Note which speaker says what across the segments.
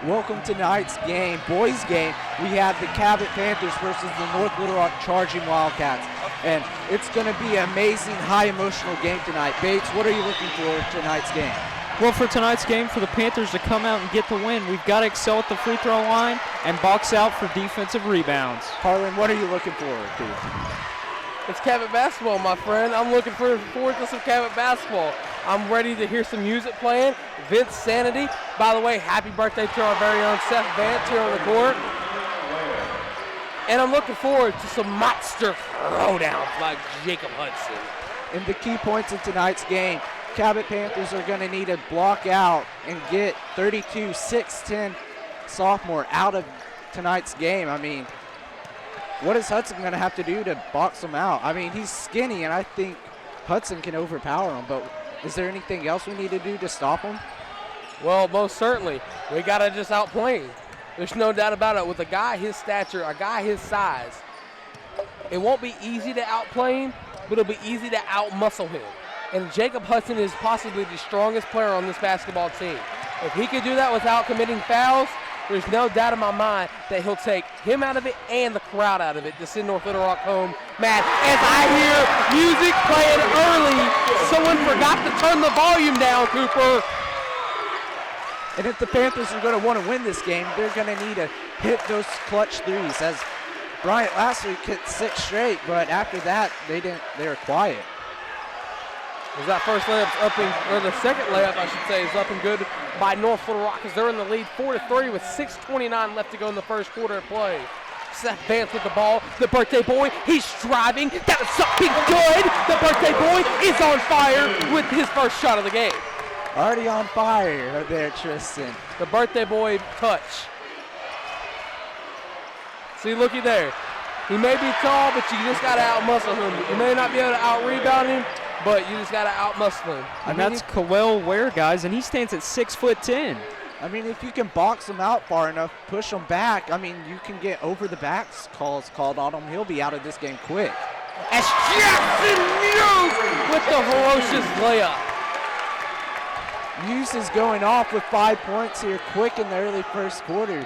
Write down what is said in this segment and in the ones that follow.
Speaker 1: Welcome to tonight's game, boys game. We have the Cabot Panthers versus the North Little Rock Charging Wildcats. And it's going to be an amazing, high emotional game tonight. Bates, what are you looking for tonight's game?
Speaker 2: Well, for tonight's game, for the Panthers to come out and get the win, we've got to excel at the free throw line and box out for defensive rebounds.
Speaker 1: Harlan, what are you looking forward to?
Speaker 3: It's Cabot basketball, my friend. I'm looking forward to some Cabot basketball. I'm ready to hear some music playing. Vince Sanity. By the way, happy birthday to our very own Seth Vance here on the court. And I'm looking forward to some monster throwdowns like Jacob Hudson.
Speaker 1: And the key points in tonight's game, Cabot Panthers are going to need to block out and get 32, 6'10" sophomore out of tonight's game. I mean, what is Hudson going to have to do to box him out? I mean, he's skinny, and I think Hudson can overpower him, but is there anything else we need to do to stop him?
Speaker 3: Well, most certainly. We got to just outplay him. There's no doubt about it. With a guy his stature, a guy his size, it won't be easy to outplay him, but it'll be easy to outmuscle him. And Jacob Hudson is possibly the strongest player on this basketball team. If he could do that without committing fouls, there's no doubt in my mind that he'll take him out of it and the crowd out of it to send North Little Rock home mad. As I hear music playing early, someone forgot to turn the volume down, Cooper.
Speaker 1: And if the Panthers are going to want to win this game, they're going to need to hit those clutch threes. As Bryant last week hit 6 straight, but after that, they were quiet.
Speaker 3: As that first layup's up or the second layup, I should say, is up and good by North Little Rock as they're in the lead 4-3 with 6:29 left to go in the first quarter of play. Seth Vance with the ball. The birthday boy, he's driving. That is something good. The birthday boy is on fire with his first shot of the game.
Speaker 1: Already on fire there, Tristan.
Speaker 3: The birthday boy touch. See, looky there. He may be tall, but you just got to outmuscle him. You may not be able to out-rebound him, but you just got to outmuscle him.
Speaker 2: And that's Khalil Ware, guys, and he stands at 6'10".
Speaker 1: I mean, if you can box him out far enough, push him back, I mean, you can get over-the-backs calls called on him. He'll be out of this game quick.
Speaker 3: As Jackson Muse with the ferocious layup.
Speaker 1: Muse is going off with 5 points here quick in the early first quarter.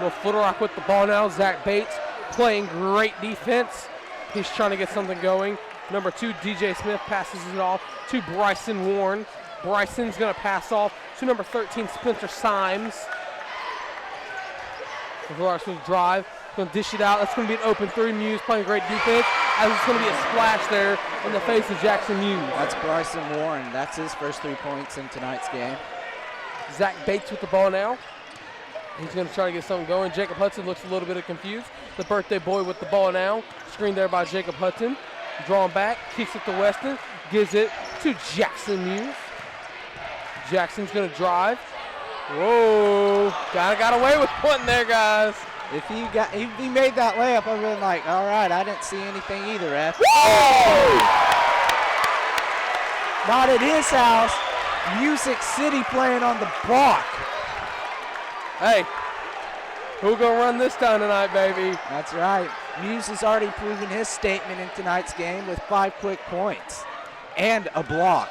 Speaker 3: North Little Rock with the ball now. Zach Bates playing great defense. He's trying to get something going. Number 2, DJ Smith passes it off to Bryson Warren. Bryson's going to pass off to number 13, Spencer Symes. North Little Rock's going to drive. Going to dish it out. That's going to be an open 3. Muse playing great defense. As it's going to be a splash there in the face of Jackson Muse.
Speaker 1: That's Bryson Warren. That's his first 3 points in tonight's game.
Speaker 3: Zach Bates with the ball now. He's going to try to get something going. Jacob Hudson looks a little bit confused. The birthday boy with the ball now. Screened there by Jacob Hudson. Drawn back, kicks it to Weston. Gives it to Jackson Muse. Jackson's going to drive. Whoa. Got away with one there, guys.
Speaker 1: If he made that layup, I've been like, all right, I didn't see anything either, ref.
Speaker 3: Woo!
Speaker 1: Not at his house. Music City playing on the block.
Speaker 3: Hey, who gonna run this time tonight, baby?
Speaker 1: That's right. Muse has already proven his statement in tonight's game with 5 quick points and a block.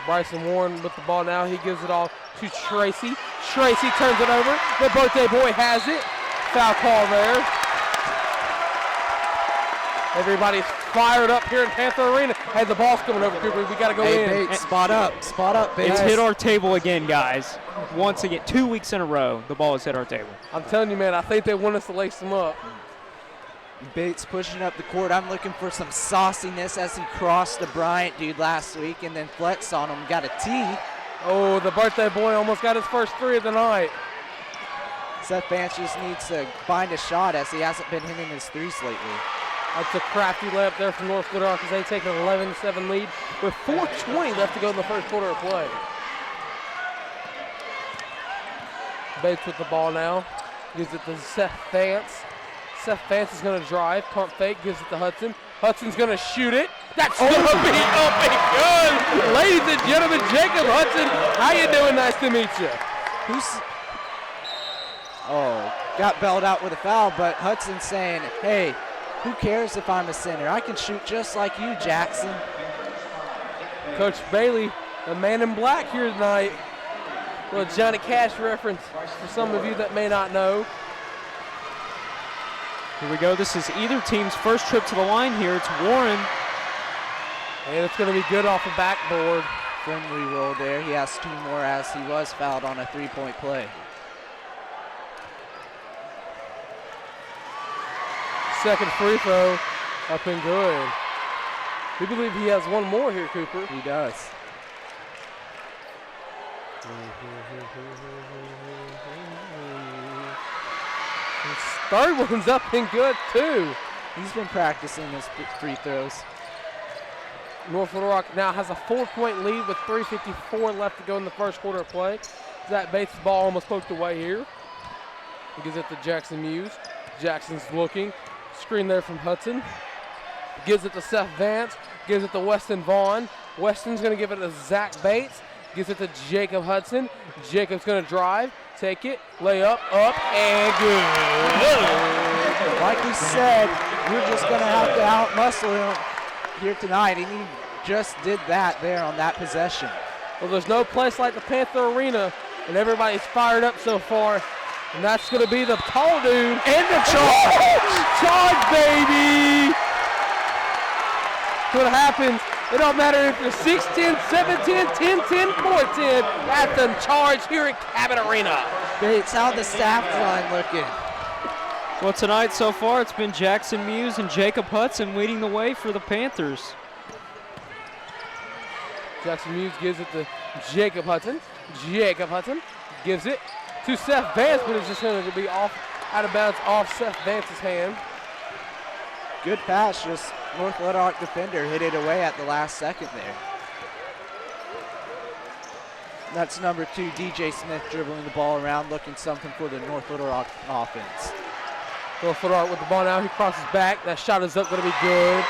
Speaker 3: Bryson Warren with the ball now. He gives it off to Tracy. Tracy turns it over. The birthday boy has it. Foul call there. Everybody's fired up here in Panther Arena. Hey, the ball's coming over, Cooper. We got to go in.
Speaker 1: Bates, spot up, Bates.
Speaker 2: It's hit our table again, guys. Once again, 2 weeks in a row, the ball has hit our table.
Speaker 3: I'm telling you, man, I think they want us to lace them up.
Speaker 1: Bates pushing up the court. I'm looking for some sauciness as he crossed the Bryant dude last week and then flexed on him. Got a tee.
Speaker 3: Oh, the birthday boy almost got his first 3 of the night.
Speaker 1: Seth Vance just needs to find a shot as he hasn't been hitting his threes lately.
Speaker 3: That's a crafty layup there from North Little Rock as they take an 11-7 lead with 4:20 left to go in the first quarter of play. Bates with the ball now. Gives it to Seth Vance. Seth Vance is going to drive. Pump fake. Gives it to Hudson. Hudson's going to shoot it. That's going to be up and good. Ladies and gentlemen, Jacob Hudson. How you doing? Nice to meet you.
Speaker 1: Got bailed out with a foul, but Hudson's saying, hey, who cares if I'm a center? I can shoot just like you, Jackson.
Speaker 3: Coach Bailey, the man in black here tonight. Little Johnny Cash reference for some of you that may not know.
Speaker 2: Here we go. This is either team's first trip to the line here. It's Warren.
Speaker 3: And it's going to be good off the backboard.
Speaker 1: Friendly roll there. He has 2 more as he was fouled on a 3-point play.
Speaker 3: Second free throw up and good. We believe he has 1 more here, Cooper.
Speaker 1: He does.
Speaker 3: His third one's up and good, too.
Speaker 1: He's been practicing his free throws.
Speaker 3: North Little Rock now has a 4-point lead with 3:54 left to go in the first quarter of play. Zach Bates' ball almost poked away here. He gives it to Jackson Muse. Jackson's looking. Screen there from Hudson. Gives it to Seth Vance. Gives it to Weston Vaughn. Weston's going to give it to Zach Bates. Gives it to Jacob Hudson. Jacob's going to drive. Take it. Lay up. Up. And good.
Speaker 1: Like we said, we're just going to have to out-muscle him here tonight, and he just did that there on that possession.
Speaker 3: Well, there's no place like the Panther Arena, and everybody's fired up so far. And that's going to be the tall dude and the charge. Charge, baby. What happens, it don't matter if you're 6'10", 7'10", 10'10", 4'10", that's the charge here at Cabot Arena.
Speaker 1: Bates, how the staff line looking?
Speaker 2: Well, tonight so far it's been Jackson Muse and Jacob Hudson leading the way for the Panthers.
Speaker 3: Jackson Muse gives it to Jacob Hudson. Jacob Hudson gives it to Seth Vance, but it's just going to be off, out of bounds off Seth Vance's hand.
Speaker 1: Good pass, just North Little Rock defender hit it away at the last second there. That's number 2, DJ Smith, dribbling the ball around, looking something for the North Little Rock offense.
Speaker 3: North Little Rock with the ball now. He crosses back. That shot is up, going to be good.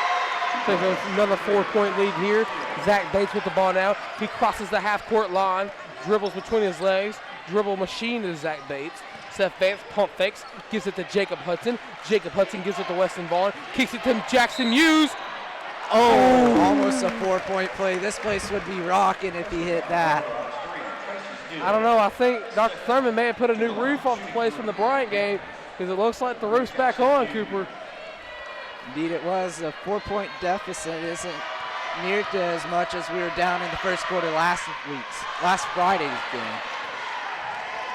Speaker 3: Takes another 4-point lead here. Zach Bates with the ball now. He crosses the half-court line, dribbles between his legs. Dribble machine is Zach Bates. Seth Vance pump fakes, gives it to Jacob Hudson. Jacob Hudson gives it to Weston Vaughn. Kicks it to Jackson Muse.
Speaker 1: Oh, almost a 4-point play. This place would be rocking if he hit that.
Speaker 3: I don't know. I think Dr. Thurman may have put a new roof off the place from the Bryant game because it looks like the roof's back on, Cooper.
Speaker 1: Indeed it was. A 4-point deficit isn't near to as much as we were down in the first quarter last Friday's game.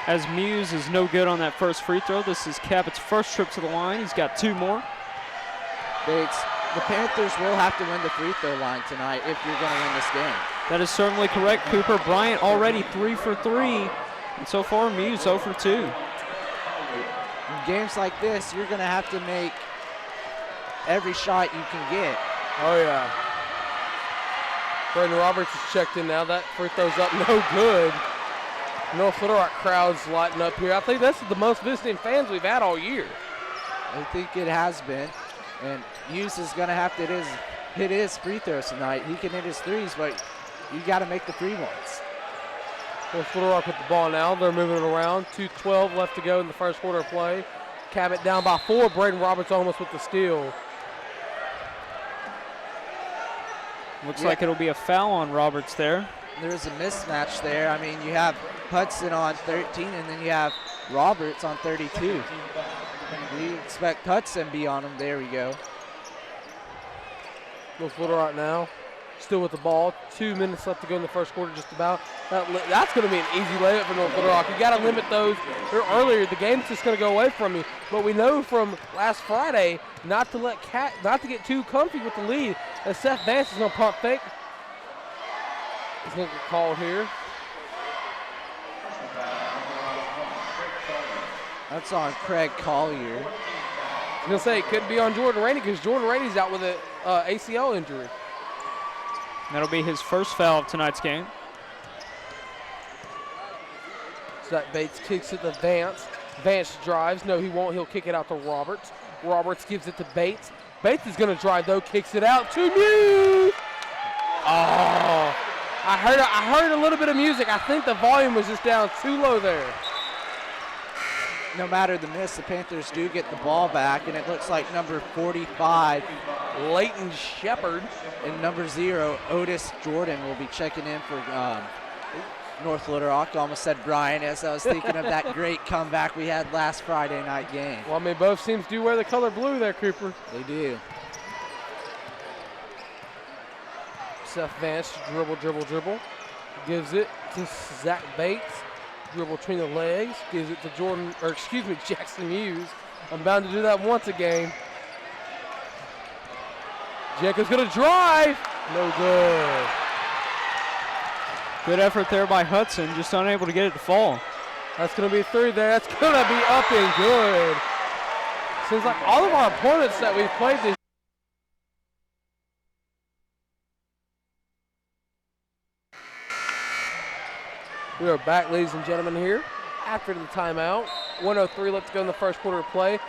Speaker 2: As Muse is no good on that first free throw. This is Cabot's first trip to the line. He's got 2 more.
Speaker 1: Bates, the Panthers will have to win the free throw line tonight if you're going to win this game.
Speaker 2: That is certainly correct, Cooper. Bryant already 3 for 3. And so far, Muse 0 for 2.
Speaker 1: In games like this, you're going to have to make every shot you can get.
Speaker 3: Oh, yeah. Brandon Roberts is checked in now. That free throw's up, no good. North Little Rock crowd's lighting up here. I think this is the most visiting fans we've had all year.
Speaker 1: I think it has been. And Hughes is going to have to hit his free throws tonight. He can hit his threes, but you got to make the free ones.
Speaker 3: North Little Rock with the ball now. They're moving it around. 2:12 left to go in the first quarter of play. Cabot down by 4. Braden Roberts almost with the steal.
Speaker 2: Looks like it'll be a foul on Roberts there.
Speaker 1: There's a mismatch there. I mean, you have Hudson on 13, and then you have Roberts on 32. We expect Hudson to be on him. There we go.
Speaker 3: North Little Rock now. Still with the ball. 2 minutes left to go in the first quarter, just about. That's going to be an easy layup for North Little Rock. You got to limit those earlier. The game's just going to go away from you. But we know from last Friday not to get too comfy with the lead. And Seth Vance is going to pump fake. He's going to get called here.
Speaker 1: That's on Craig Collier.
Speaker 3: I was going to say it could be on Jordan Rainey because Jordan Rainey's out with an ACL injury.
Speaker 2: That'll be his first foul of tonight's game.
Speaker 3: Zach Bates kicks it to Vance. Vance drives. No, he won't. He'll kick it out to Roberts. Roberts gives it to Bates. Bates is going to drive, though. Kicks it out to Muse. Oh, I heard a little bit of music. I think the volume was just down too low there.
Speaker 1: No matter the miss, the Panthers do get the ball back, and it looks like number 45,
Speaker 3: Leighton Shepard,
Speaker 1: and number 0, Otis Jordan, will be checking in for North Little Rock. Almost said Brian as I was thinking of that great comeback we had last Friday night game.
Speaker 3: Well, I mean, both teams do wear the color blue there, Cooper.
Speaker 1: They do.
Speaker 3: Seth Vance, dribble, dribble, dribble. Gives it to Zach Bates. Dribble between the legs. Gives it to Jackson Hughes. I'm bound to do that once a game. Jacob's gonna drive. No good.
Speaker 2: Good effort there by Hudson, just unable to get it to fall.
Speaker 3: That's gonna be 3 there. That's gonna be up and good. Seems like all of our opponents that we've played this. We are back, ladies and gentlemen, here after the timeout. 1:03 left to go in the first quarter of play.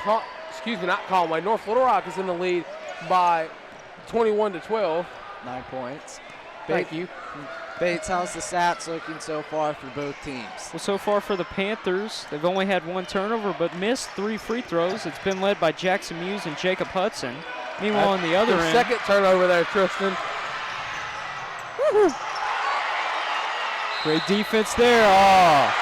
Speaker 3: Not Conway. North Little Rock is in the lead by 21-12.
Speaker 1: 9 points.
Speaker 3: Thank you.
Speaker 1: Bates, how's the stats looking so far for both teams?
Speaker 2: Well, so far for the Panthers, they've only had 1 turnover but missed 3 free throws. It's been led by Jackson Muse and Jacob Hudson. Meanwhile, on the other end,
Speaker 3: second turnover there, Tristan.
Speaker 2: Woo-hoo. Great defense there. Oh.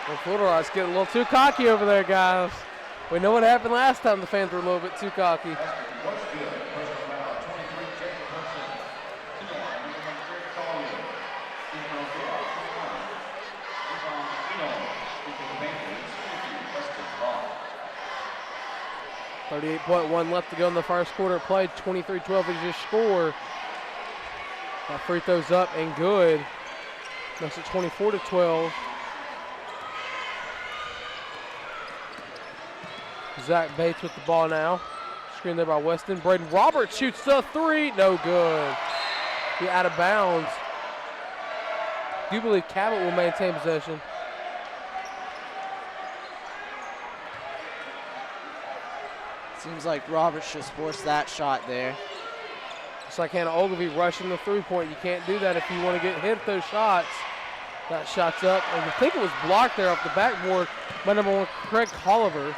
Speaker 3: Well, Little Rock's getting a little too cocky over there, guys. We know what happened last time. The fans were a little bit too cocky. .1 left to go in the first quarter of play. 23-12 is your score. That free throw's up and good. Makes it 24-12. Zach Bates with the ball now. Screen there by Weston. Braden Roberts shoots the 3. No good. He out of bounds. Do you believe Cabot will maintain possession?
Speaker 1: Seems like Roberts just forced that shot there.
Speaker 3: It's like Hannah Ogilvie rushing the 3-point. You can't do that if you want to get hit those shots. That shot's up. And I think it was blocked there off the backboard by number 1, Craig Colliver.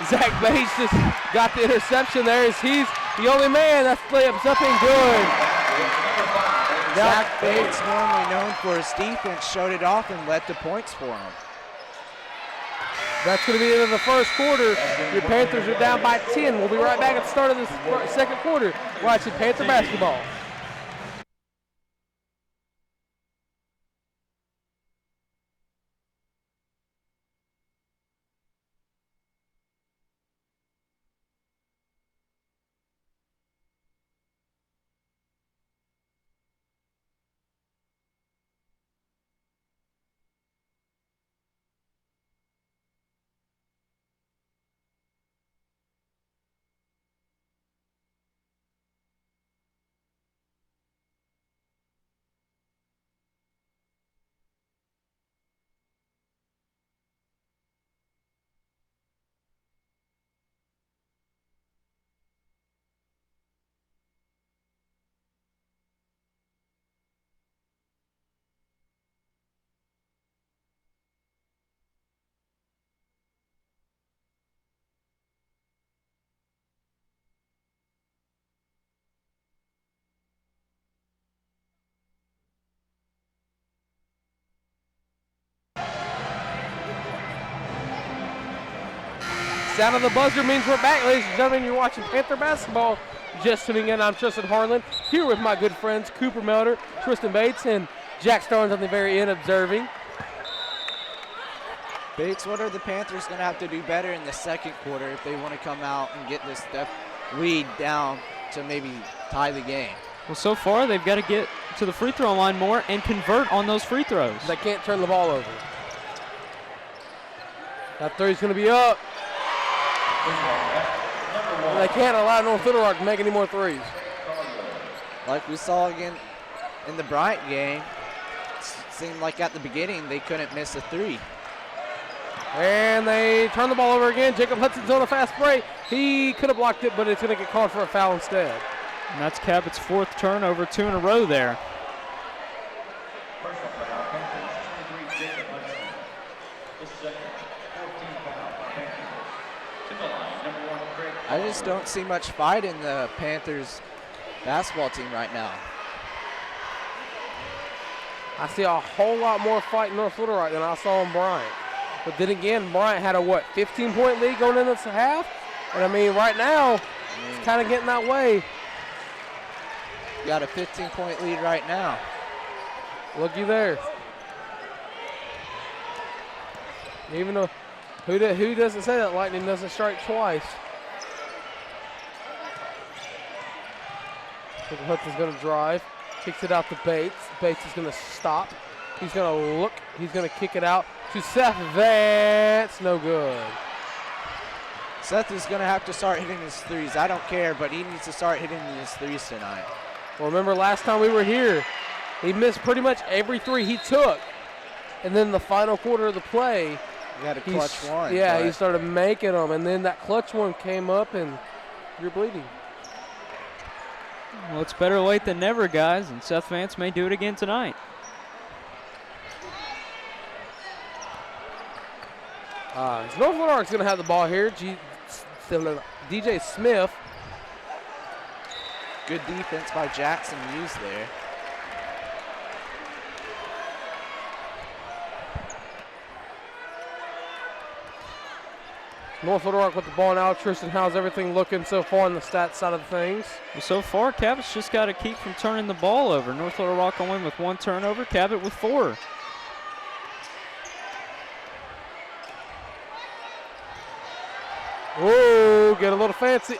Speaker 3: Zach Bates just got the interception there as he's the only man. That layup's up and good.
Speaker 1: Zach Bates, normally known for his defense, showed it off and led to points for him.
Speaker 3: That's going to be the end of the first quarter. Your Panthers are down by 10. We'll be right back at the start of the second quarter watching Panther basketball. Sound of the buzzer means we're back, ladies and gentlemen. You're watching Panther basketball. Just tuning in, I'm Tristan Harlan, here with my good friends Cooper Melder, Tristan Bates, and Jack Starnes on the very end observing.
Speaker 1: Bates, what are the Panthers going to have to do better in the second quarter if they want to come out and get this lead down to maybe tie the game?
Speaker 2: Well, so far they've got to get to the free throw line more and convert on those free throws.
Speaker 3: They can't turn the ball over. That three's going to be up. They can't allow North Little Rock to make any more threes.
Speaker 1: Like we saw again in the Bryant game, it seemed like at the beginning they couldn't miss a 3.
Speaker 3: And they turn the ball over again. Jacob Hudson's on a fast break. He could have blocked it, but it's going to get called for a foul instead.
Speaker 2: And that's Cabot's 4th turnover, 2 in a row there.
Speaker 1: I just don't see much fight in the Panthers basketball team right now.
Speaker 3: I see a whole lot more fight in North Little Rock than I saw in Bryant. But then again, Bryant had a, 15-point lead going into the half? And, I mean, right now, it's kind of getting that way.
Speaker 1: You got a 15-point lead right now.
Speaker 3: Looky there. Even though, who doesn't say that lightning doesn't strike twice? Hudson's going to drive. Kicks it out to Bates. Bates is going to stop. He's going to look. He's going to kick it out to Seth Vance. No good.
Speaker 1: Seth is going to have to start hitting his threes. I don't care, but he needs to start hitting his threes tonight.
Speaker 3: Well, remember last time we were here, he missed pretty much every three he took. And then the final quarter of the play,
Speaker 1: he had a clutch one.
Speaker 3: Yeah, he started making them. And then that clutch one came up, and you're bleeding.
Speaker 2: Well, it's better late than never, guys, and Seth Vance may do it again tonight.
Speaker 3: North Little Rock's going to have the ball here. DJ Smith.
Speaker 1: Good defense by Jackson Muse there.
Speaker 3: North Little Rock with the ball now. Tristan, how's everything looking so far on the stats side of things?
Speaker 2: Well, so far, Cabot's just got to keep from turning the ball over. North Little Rock only with 1 turnover, Cabot with 4.
Speaker 3: Whoa, get a little fancy.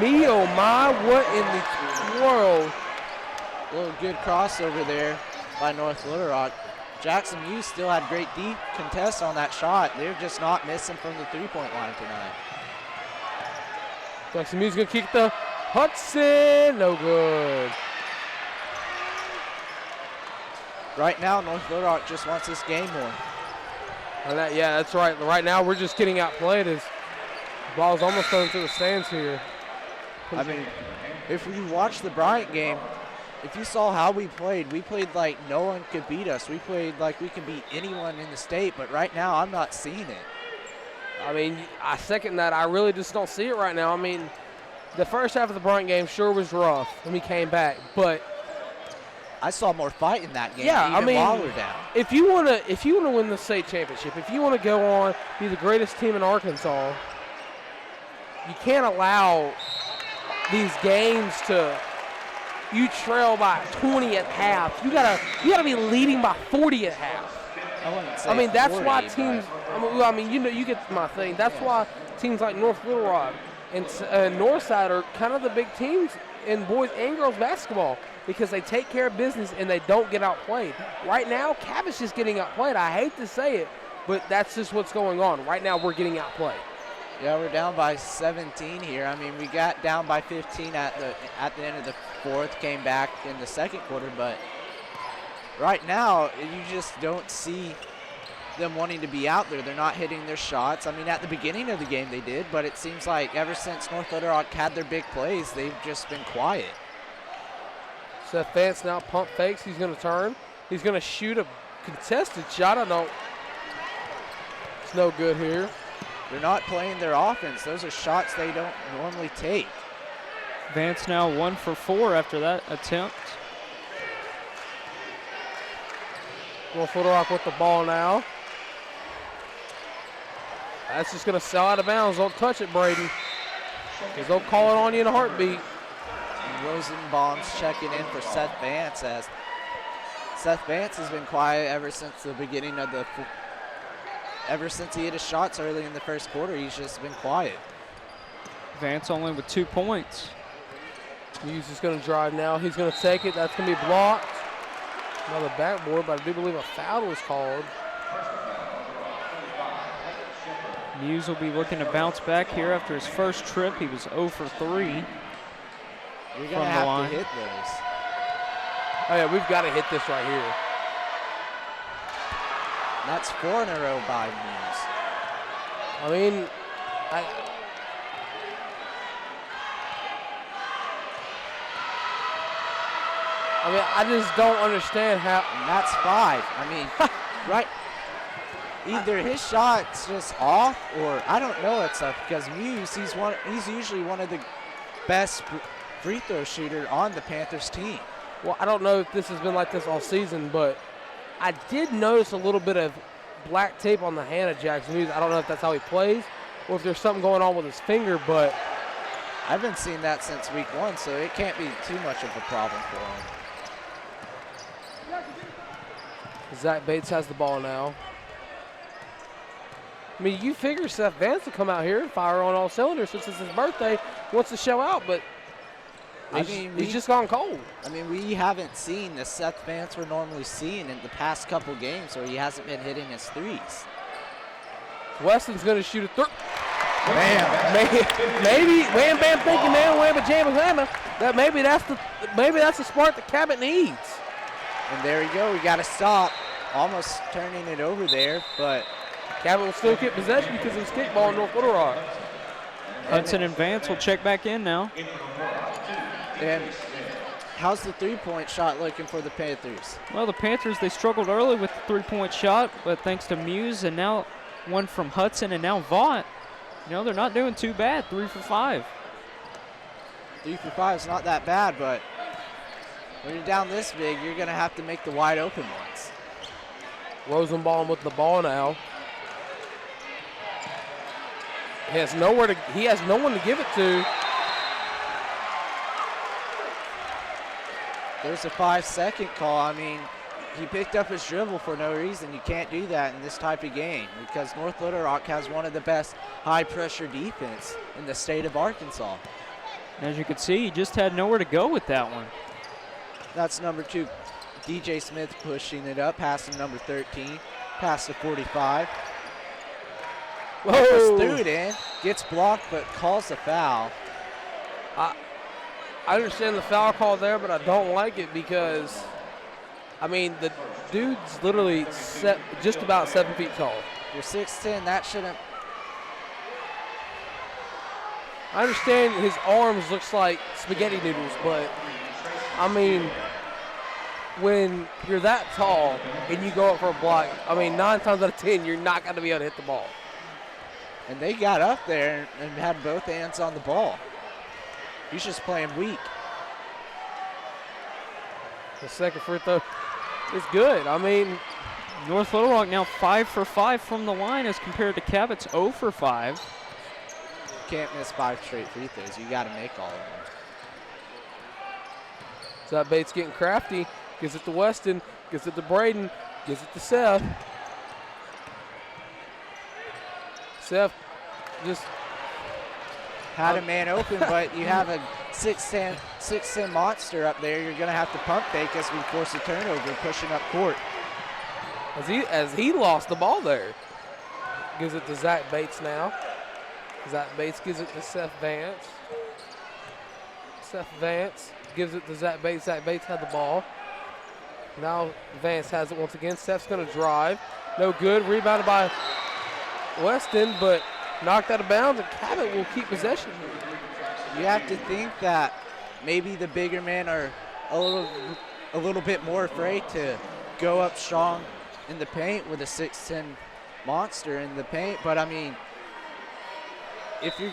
Speaker 3: Me, oh my, what in the world?
Speaker 1: A little good crossover there by North Little Rock. Jackson Muse still had great deep contest on that shot. They're just not missing from the three-point line tonight.
Speaker 3: Jackson Muse gonna kick the Hudson, no good.
Speaker 1: Right now, North Little Rock just wants this game more.
Speaker 3: And yeah, that's right. Right now, we're just getting outplayed as the ball's almost going to the stands here.
Speaker 1: I mean, if you watch the Bryant game, if you saw how we played like no one could beat us. We played like we can beat anyone in the state, but right now I'm not seeing it.
Speaker 3: I mean, I second that. I really just don't see it right now. I mean, the first half of the Bryant game sure was rough when we came back, but
Speaker 1: I saw more fight in that game.
Speaker 3: Yeah,
Speaker 1: even
Speaker 3: I mean,
Speaker 1: while we're down.
Speaker 3: If you wanna win the state championship, if you want to go on be the greatest team in Arkansas, you can't allow these games to. You trail by 20 at half. You gotta be leading by 40 at half. I mean, that's 40, why teams. I mean, you get my thing. That's why teams like North Little Rock and Northside are kind of the big teams in boys and girls basketball because they take care of business and they don't get outplayed. Right now, Cabot's just getting outplayed. I hate to say it, but that's just what's going on. Right now, we're getting outplayed.
Speaker 1: Yeah, we're down by 17 here. I mean, we got down by 15 at the end of the fourth, came back in the second quarter, but right now you just don't see them wanting to be out there. They're not hitting their shots. I mean, at the beginning of the game they did, but it seems like ever since North Little Rock had their big plays, they've just been quiet.
Speaker 3: Seth Vance now pump fakes. He's going to turn. He's going to shoot a contested shot. It's no good here.
Speaker 1: They're not playing their offense. Those are shots they don't normally take.
Speaker 2: Vance now 1 for 4 after that attempt.
Speaker 3: North Little Rock with the ball now. That's just going to sell out of bounds. Don't touch it, Braden. Because they'll call it on you in a heartbeat.
Speaker 1: Rosenbaum's checking in for Seth Vance as Seth Vance has been quiet ever since the beginning of the ever since he hit his shots early in the first quarter. He's just been quiet.
Speaker 2: Vance only with 2 points.
Speaker 3: Muse is going to drive now. He's going to take it. That's going to be blocked. Another backboard, but I do believe a foul was called.
Speaker 2: Muse will be looking to bounce back here after his first trip. He was 0 for 3.
Speaker 1: You're going to have to hit those.
Speaker 3: Oh, yeah, we've got to hit this right here.
Speaker 1: That's 4 in a row by Muse.
Speaker 3: I mean, I just don't understand how.
Speaker 1: And that's 5. I mean, right. Either his shot's just off, or I don't know it's up because Muse, he's usually one of the best free throw shooter on the Panthers team.
Speaker 3: Well, I don't know if this has been like this all season, but I did notice a little bit of black tape on the hand of Jackson Muse. I don't know if that's how he plays or if there's something going on with his finger, but
Speaker 1: I've been seeing that since week 1, so it can't be too much of a problem for him.
Speaker 3: Zach Bates has the ball now. I mean, you figure Seth Vance will come out here and fire on all cylinders since it's his birthday. He wants to show out, but he's just gone cold.
Speaker 1: I mean, we haven't seen the Seth Vance we're normally seeing in the past couple games where he hasn't been hitting his threes.
Speaker 3: Weston's going to shoot a three.
Speaker 1: Bam.
Speaker 3: Maybe wham bam thank you man wham jamma jamma. That maybe that's the spark that Cabot needs.
Speaker 1: And there we go. We got to stop. Almost turning it over there, but
Speaker 3: Cabot will still get possession because of his kickball in North Little Rock.
Speaker 2: Hudson and Vance will check back in now.
Speaker 1: And how's the three-point shot looking for the Panthers?
Speaker 2: Well, the Panthers, they struggled early with the three-point shot, but thanks to Muse and now one from Hudson and now Vaught, they're not doing too bad, 3 for 5.
Speaker 1: 3 for 5 is not that bad, but when you're down this big, you're going to have to make the wide open ones.
Speaker 3: Rosenbaum with the ball now. He has no one to give it to.
Speaker 1: There's a 5-second call. I mean, he picked up his dribble for no reason. You can't do that in this type of game because North Little Rock has one of the best high-pressure defense in the state of Arkansas.
Speaker 2: As you can see, he just had nowhere to go with that one.
Speaker 1: That's number 2, DJ Smith pushing it up, passing number 13, pass to 45.
Speaker 3: Whoa.
Speaker 1: Threw it in, gets blocked, but calls a foul.
Speaker 3: I understand the foul call there, but I don't like it because, I mean, the dude's literally just about 7 feet tall.
Speaker 1: You're 6'10", that shouldn't.
Speaker 3: I understand his arms looks like spaghetti noodles, but, I mean, when you're that tall and you go up for a block, I mean, 9 times out of 10, you're not going to be able to hit the ball.
Speaker 1: And they got up there and had both hands on the ball. He's just playing weak.
Speaker 3: The second free throw is good. I mean,
Speaker 2: North Little Rock now 5 for 5 from the line as compared to Cabot's 0 for 5.
Speaker 1: You can't miss 5 straight free throws. You got to make all of them.
Speaker 3: So that Bates getting crafty. Gives it to Weston. Gives it to Braden. Gives it to Seth. Seth just
Speaker 1: had a man open, but you have a 6'10" monster up there. You're going to have to pump fake as we force a turnover, pushing up court.
Speaker 3: As he lost the ball there. Gives it to Zach Bates now. Zach Bates gives it to Seth Vance. Seth Vance gives it to Zach Bates. Zach Bates had the ball. Now Vance has it once again. Seth's going to drive. No good. Rebounded by Weston, but knocked out of bounds, and Cabot will keep possession.
Speaker 1: You have to think that maybe the bigger men are a little bit more afraid to go up strong in the paint with a 6'10" monster in the paint. But I mean, if you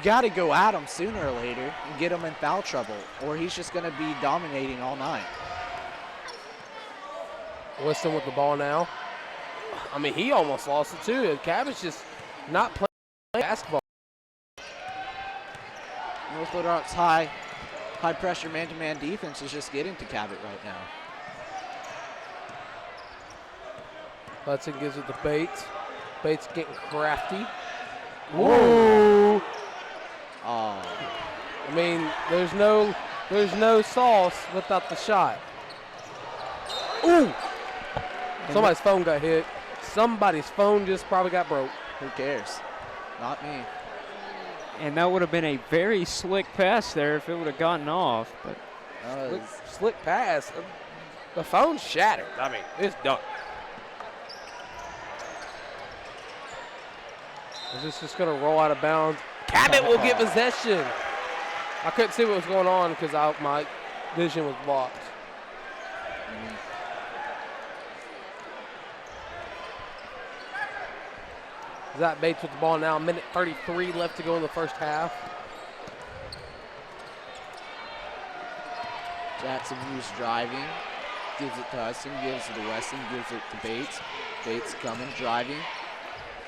Speaker 1: got to go at him sooner or later and get him in foul trouble, or he's just going to be dominating all night.
Speaker 3: Weston with the ball now. I mean, he almost lost it too. Cabot's just not playing basketball.
Speaker 1: North Little Rock's high pressure man-to-man defense is just getting to Cabot right now.
Speaker 3: Hudson gives it to Bates. Bates getting crafty. Whoa!
Speaker 1: Oh.
Speaker 3: I mean, there's no sauce without the shot. Ooh! Somebody's phone got hit. Somebody's phone just probably got broke.
Speaker 1: Who cares? Not me.
Speaker 2: And that would have been a very slick pass there if it would have gotten off. But
Speaker 3: Slick pass. The phone's shattered. I mean, it's done. Is this just going to roll out of bounds? Cabot will get possession. I couldn't see what was going on because my vision was blocked. Zach Bates with the ball now. 1:33 left to go in the first half.
Speaker 1: Jackson Hughes driving, gives it to Hudson, gives it to Weston, gives it to Bates. Bates coming, driving,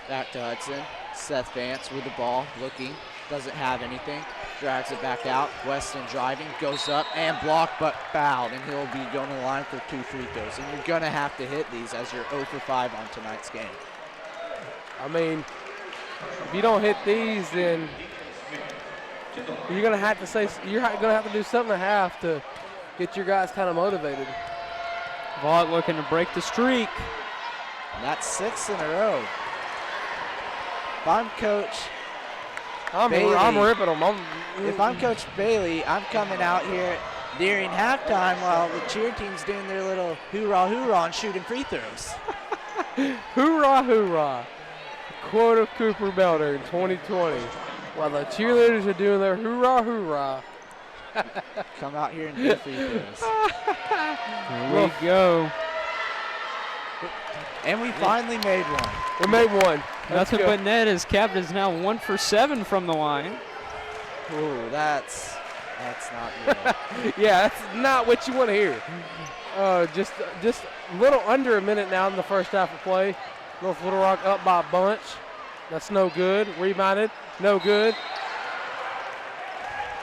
Speaker 1: back to Hudson. Seth Vance with the ball, looking, doesn't have anything, drags it back out. Weston driving, goes up and blocked, but fouled, and he'll be going to the line for 2 free throws. And you're going to have to hit these as you're 0 for 5 on tonight's game.
Speaker 3: I mean, if you don't hit these, then you're going to have to do something at half to get your guys kind of motivated.
Speaker 2: Vaught looking to break the streak.
Speaker 1: And that's 6 in a row. If I'm Coach Bailey,
Speaker 3: I'm ripping them.
Speaker 1: if I'm Coach Bailey, I'm coming out here during halftime while the cheer team's doing their little hoorah, hoorah, and shooting free throws.
Speaker 3: Hoorah, hoorah. Quote of Cooper Belder in 2020. While the cheerleaders are doing their hoorah, hoorah.
Speaker 1: Come out here and do free throws.
Speaker 2: Here we go.
Speaker 1: And we finally made one.
Speaker 3: We made one.
Speaker 2: Nothing but net as Cabot is now 1 for 7 from the line.
Speaker 1: Ooh, that's not good.
Speaker 3: Yeah, that's not what you want to hear. Just a little under a minute now in the first half of play. North Little Rock up by a bunch. That's no good. Rebounded. No good.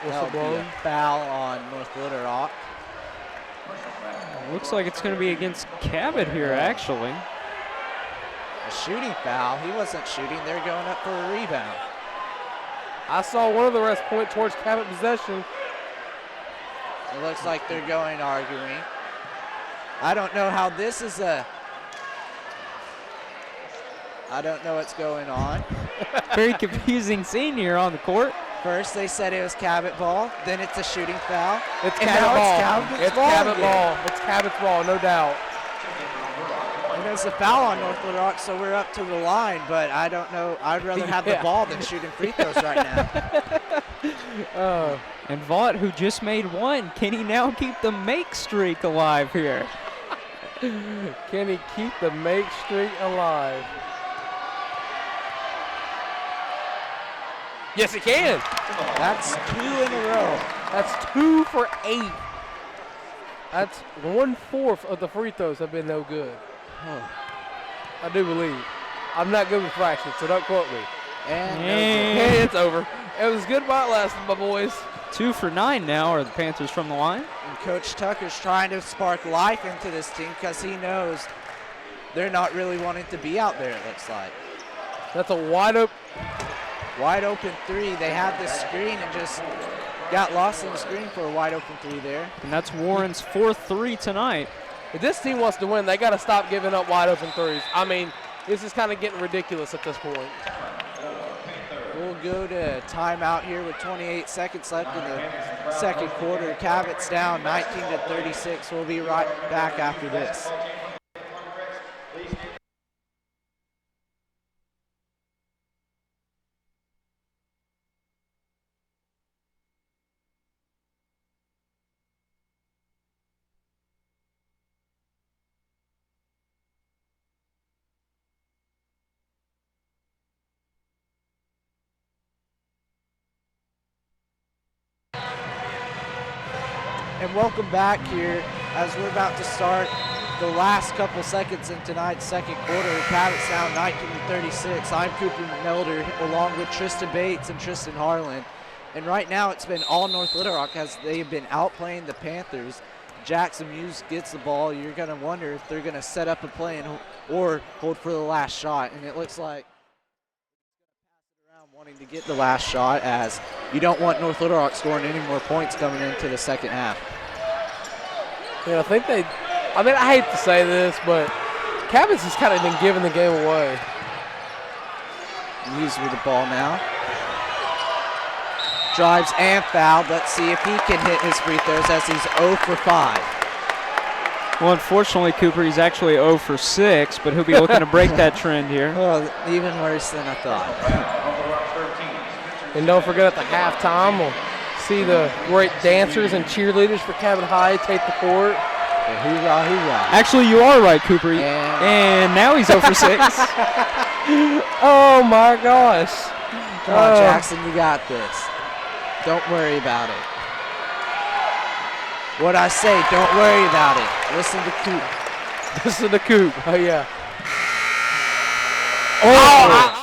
Speaker 1: That'll be a foul on North Little Rock.
Speaker 2: Looks like it's going to be against Cabot here, actually.
Speaker 1: A shooting foul. He wasn't shooting. They're going up for a rebound.
Speaker 3: I saw one of the refs point towards Cabot possession.
Speaker 1: It looks like they're going arguing. I don't know how this is I don't know what's going on.
Speaker 2: Very confusing scene here on the court.
Speaker 1: First they said it was Cabot ball, then it's a shooting foul.
Speaker 3: It's
Speaker 1: and
Speaker 3: Cabot ball.
Speaker 1: Cabot's
Speaker 3: It's
Speaker 1: ball
Speaker 3: Cabot
Speaker 1: again.
Speaker 3: ball. It's Cabot's ball, no doubt.
Speaker 1: And there's a foul on North Little Rock, so we're up to the line, but I don't know. I'd rather have the ball than shooting free throws right now.
Speaker 2: And Vaught, who just made one, can he now keep the make streak alive here?
Speaker 3: Can he keep the make streak alive? Yes, he can.
Speaker 1: That's 2 in a row.
Speaker 3: That's 2 for 8. That's 1/4 of the free throws have been no good. I do believe. I'm not good with fractions, so don't quote me.
Speaker 1: And
Speaker 3: It's over. It was good while it lasted, my boys.
Speaker 2: 2 for 9 now are the Panthers from the line.
Speaker 1: And Coach Tucker's trying to spark life into this team because he knows they're not really wanting to be out there, it looks like.
Speaker 3: That's a wide
Speaker 1: open 3. They had the screen and just got lost in the screen for a wide open 3 there.
Speaker 2: And that's Warren's 4th 3 tonight.
Speaker 3: If this team wants to win, they got to stop giving up wide open threes. I mean, this is kind of getting ridiculous at this point.
Speaker 1: We'll go to timeout here with 28 seconds left in the second quarter. Cabot's down 19-36. We'll be right back after this. And welcome back here as we're about to start the last couple seconds in tonight's second quarter. Cabot's down 19-36. I'm Cooper Melder along with Tristan Bates and Tristan Harlan. And right now it's been all North Little Rock as they've been outplaying the Panthers. Jackson Muse gets the ball. You're going to wonder if they're going to set up a play or hold for the last shot. And it looks like wanting to get the last shot as you don't want North Little Rock scoring any more points coming into the second half.
Speaker 3: Yeah, I hate to say this, but Cabot's has kind of been giving the game away.
Speaker 1: Muse with the ball now. Drives and fouled. Let's see if he can hit his free throws as he's 0 for 5.
Speaker 2: Well, unfortunately, Cooper, he's actually 0 for 6, but he'll be looking to break that trend here.
Speaker 1: Well, even worse than I thought.
Speaker 3: And don't forget at the halftime, we'll see the great dancers and cheerleaders for Cabot High take the court.
Speaker 1: Hoorah, hoorah.
Speaker 2: Actually, you are right, Cooper. And now he's 0 for 6.
Speaker 3: Oh, my gosh.
Speaker 1: Come on, Jackson, you got this. Don't worry about it. What I say, don't worry about it. Listen to Coop.
Speaker 3: Listen to Coop. Oh, yeah.
Speaker 1: Oh!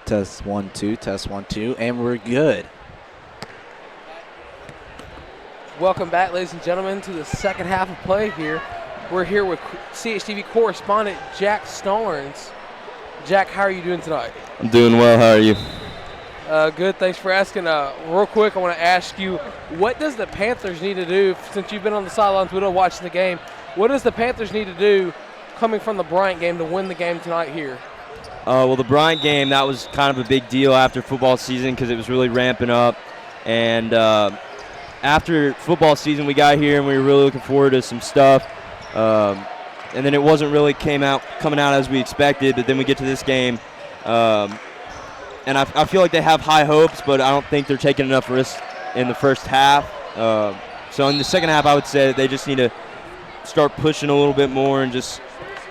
Speaker 1: Test 1 2, test 1 2, and we're good.
Speaker 3: Welcome back, ladies and gentlemen, to the second half of play here. We're here with CHTV correspondent Jack Starnes. Jack, how are you doing tonight?
Speaker 4: I'm doing well. How are you?
Speaker 3: Good, thanks for asking. Real quick, I want to ask you, what does the Panthers need to do, since you've been on the sidelines with us watching the game, what does the Panthers need to do coming from the Bryant game to win the game tonight here?
Speaker 4: Well, the Bryant game, that was kind of a big deal after football season because it was really ramping up. And after football season, we got here and we were really looking forward to some stuff. And then it wasn't really coming out as we expected, but then we get to this game. And I feel like they have high hopes, but I don't think they're taking enough risks in the first half. So in the second half, I would say they just need to start pushing a little bit more and just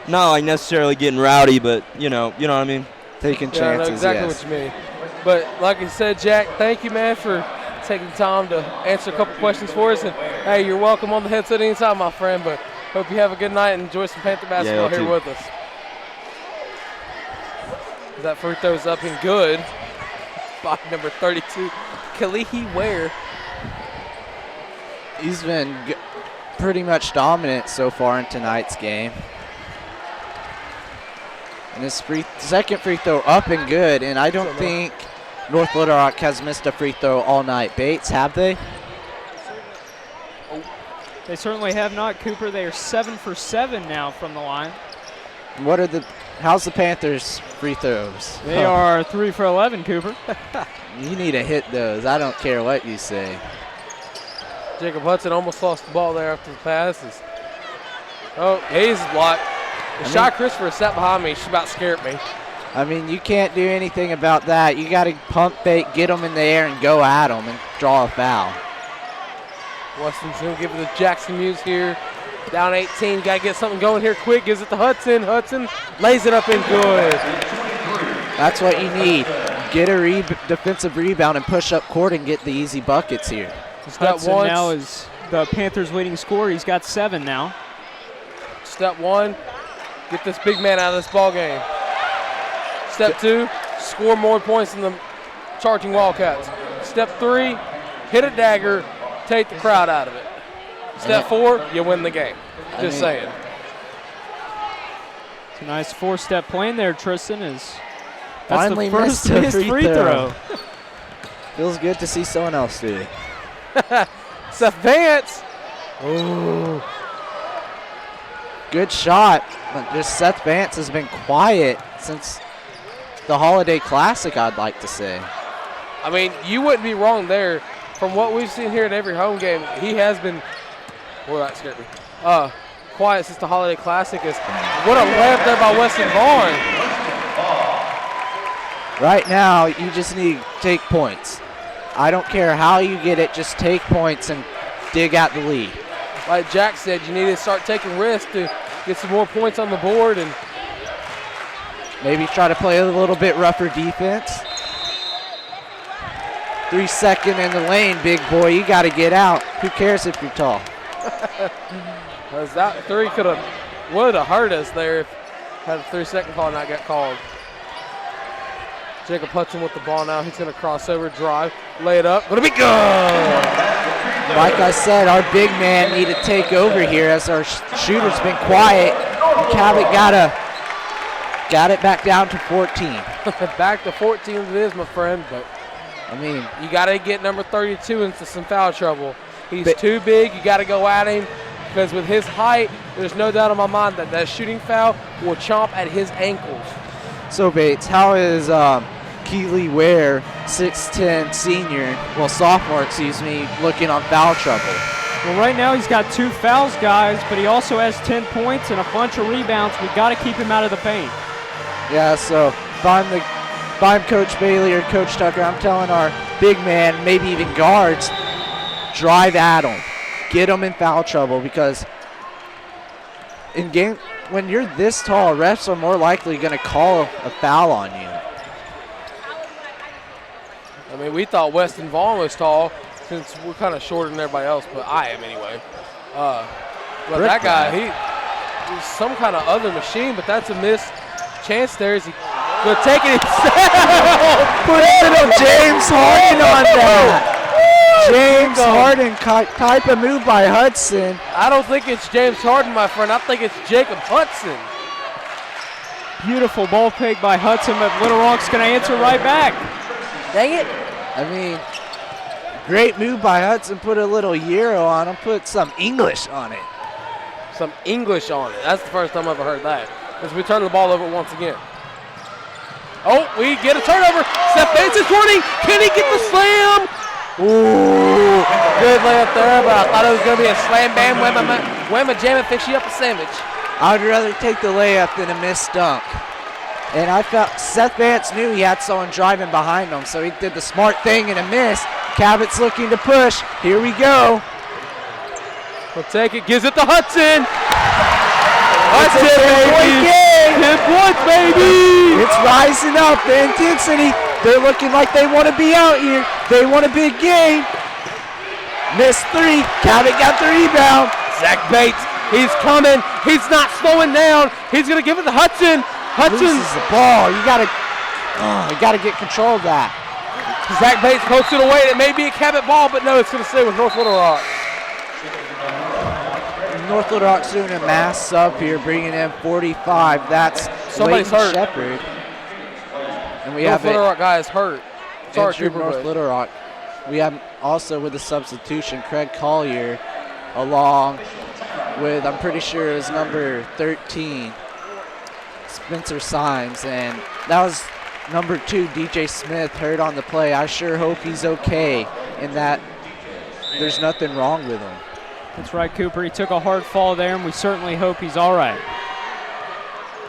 Speaker 4: not like necessarily getting rowdy, but you know what I mean.
Speaker 1: Taking chances.
Speaker 3: I know exactly
Speaker 1: yes.
Speaker 3: what you mean. But like I said, Jack, thank you, man, for taking time to answer a couple questions for us. And hey, you're welcome on the headset anytime, my friend. But hope you have a good night and enjoy some Panther basketball here with us. That free throw is up and good by number 32, Kalihi Ware.
Speaker 1: He's been pretty much dominant so far in tonight's game. And his second free throw up and good, and I don't think North Little Rock has missed a free throw all night. Bates, have they?
Speaker 2: They certainly have not, Cooper. They are 7 for 7 now from the line.
Speaker 1: How's the Panthers' free throws?
Speaker 2: They are 3 for 11, Cooper.
Speaker 1: You need to hit those. I don't care what you say.
Speaker 3: Jacob Hudson almost lost the ball there after the passes. Oh, Hayes is blocked. Shy Christopher sat behind me. She about scared me.
Speaker 1: I mean, you can't do anything about that. You got to pump fake, get them in the air, and go at them and draw a foul.
Speaker 3: Weston's going to give it to Jackson Muse here. Down 18. Got to get something going here quick. Gives it to Hudson. Hudson lays it up and good.
Speaker 1: That's what you need. Get a defensive rebound and push up court and get the easy buckets here.
Speaker 2: Hudson now is the Panthers' leading scorer. He's got 7 now.
Speaker 3: Step 1, get this big man out of this ball game. Step 2, score more points than the charging Wildcats. Step 3, hit a dagger, take the crowd out of it. Step 4, you win the game. Just saying.
Speaker 2: It's a nice 4-step plan there, Tristan. That's
Speaker 1: finally
Speaker 2: the first
Speaker 1: missed a
Speaker 2: free throw.
Speaker 1: Feels good to see someone else do it.
Speaker 3: Seth Vance. Ooh.
Speaker 1: Good shot, but just Seth Vance has been quiet since the Holiday Classic, I'd like to say.
Speaker 3: I mean, you wouldn't be wrong there. From what we've seen here at every home game, he has been, well, that scared me, quiet since the Holiday Classic. What a layup there by Weston Vaughn.
Speaker 1: Right now, you just need to take points. I don't care how you get it, just take points and dig out the lead.
Speaker 3: Like Jack said, you need to start taking risks to get some more points on the board and
Speaker 1: maybe try to play a little bit rougher defense. 3 seconds in the lane, big boy. You got to get out. Who cares if you're tall?
Speaker 3: That 3 would have hurt us there if had a 3-second call not got called. Jacob Hudson with the ball now. He's going to cross over, drive, lay it up. Going to be good.
Speaker 1: Like I said, our big man need to take over here as our shooter's been quiet. And Cabot got it back down to 14.
Speaker 3: Back to 14 it is, my friend. But
Speaker 1: I mean,
Speaker 3: you got to get number 32 into some foul trouble. He's too big. You got to go at him because with his height, there's no doubt in my mind that that shooting foul will chomp at his ankles.
Speaker 1: So Bates, how is Keeley Ware, 6'10", sophomore, looking on foul trouble?
Speaker 2: Well, right now he's got 2 fouls, guys, but he also has 10 points and a bunch of rebounds. We've got to keep him out of the paint.
Speaker 1: Yeah, so if I'm Coach Bailey or Coach Tucker, I'm telling our big man, maybe even guards, drive at him. Get them in foul trouble because in game when you're this tall, refs are more likely going to call a foul on you.
Speaker 3: I mean, we thought Weston Vaughn was tall since we're kind of shorter than everybody else, but I am anyway. Well, that guy, he's some kind of other machine, but that's a missed chance there. Is he going to take it himself?
Speaker 1: Put a little James Harden on that. James Harden type of move by Hudson.
Speaker 3: I don't think it's James Harden, my friend. I think it's Jacob Hudson.
Speaker 2: Beautiful ball fake by Hudson, but Little Rock's going to answer right back.
Speaker 1: Dang it. I mean, great move by Hudson. Put a little Euro on him. Put some English on it.
Speaker 3: Some English on it. That's the first time I've ever heard that. As we turn the ball over once again. Oh, we get a turnover. Seth Bates is running. Can he get the slam? Ooh, good layup there, but I thought it was going to be a slam bam, whamma jamma, fix you up a sandwich.
Speaker 1: I'd rather take the layup than a missed dunk. And I felt Seth Vance knew he had someone driving behind him, so he did the smart thing and a miss. Cabot's looking to push. Here we go.
Speaker 3: We'll take it, gives it to Hudson.
Speaker 1: Hudson, baby.
Speaker 3: 10 points, baby.
Speaker 1: It's rising up, the intensity. They're looking like they want to be out here. They want a big game. Missed three. Cabot got the rebound.
Speaker 3: Zach Bates, he's coming. He's not slowing down. He's going to give it to Hudson. Hudson
Speaker 1: loses the ball. You gotta get control of that.
Speaker 3: Zach Bates pokes it away. It may be a Cabot ball, but no, it's going to stay with North Little Rock.
Speaker 1: North Little Rock's doing a mass sub here, bringing in 45. That's
Speaker 3: somebody's hurt.
Speaker 1: Shepherd. And we
Speaker 3: North
Speaker 1: have
Speaker 3: Little Rock guy is hurt. Sorry,
Speaker 1: injured
Speaker 3: Cooper.
Speaker 1: North Little Rock. We have also with the substitution Craig Collier, along with I'm pretty sure it was number 13, Spencer Symes, and that was number 2 DJ Smith hurt on the play. I sure hope he's okay and that there's nothing wrong with him.
Speaker 2: That's right, Cooper. He took a hard fall there, and we certainly hope he's all right.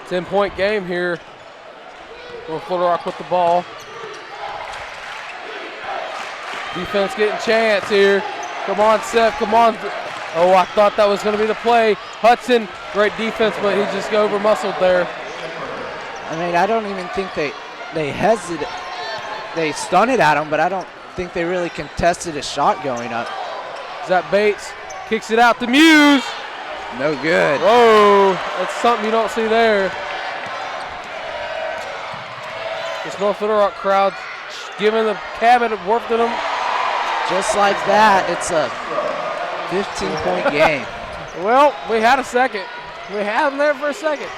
Speaker 3: 10-point game here. North Little Rock with the ball. Defense getting a chance here. Come on, Seth. Come on. Oh, I thought that was going to be the play. Hudson, great defense, but he just got over-muscled there.
Speaker 1: I mean, I don't even think they hesitated. They stunned at him, but I don't think they really contested a shot going up.
Speaker 3: Zach Bates kicks it out to Muse.
Speaker 1: No good.
Speaker 3: Whoa, that's something you don't see there. This North Little Rock crowd giving the Cabot, working them.
Speaker 1: Just like that, it's a 15-point game.
Speaker 3: Well, we had a second. We had them there for a second.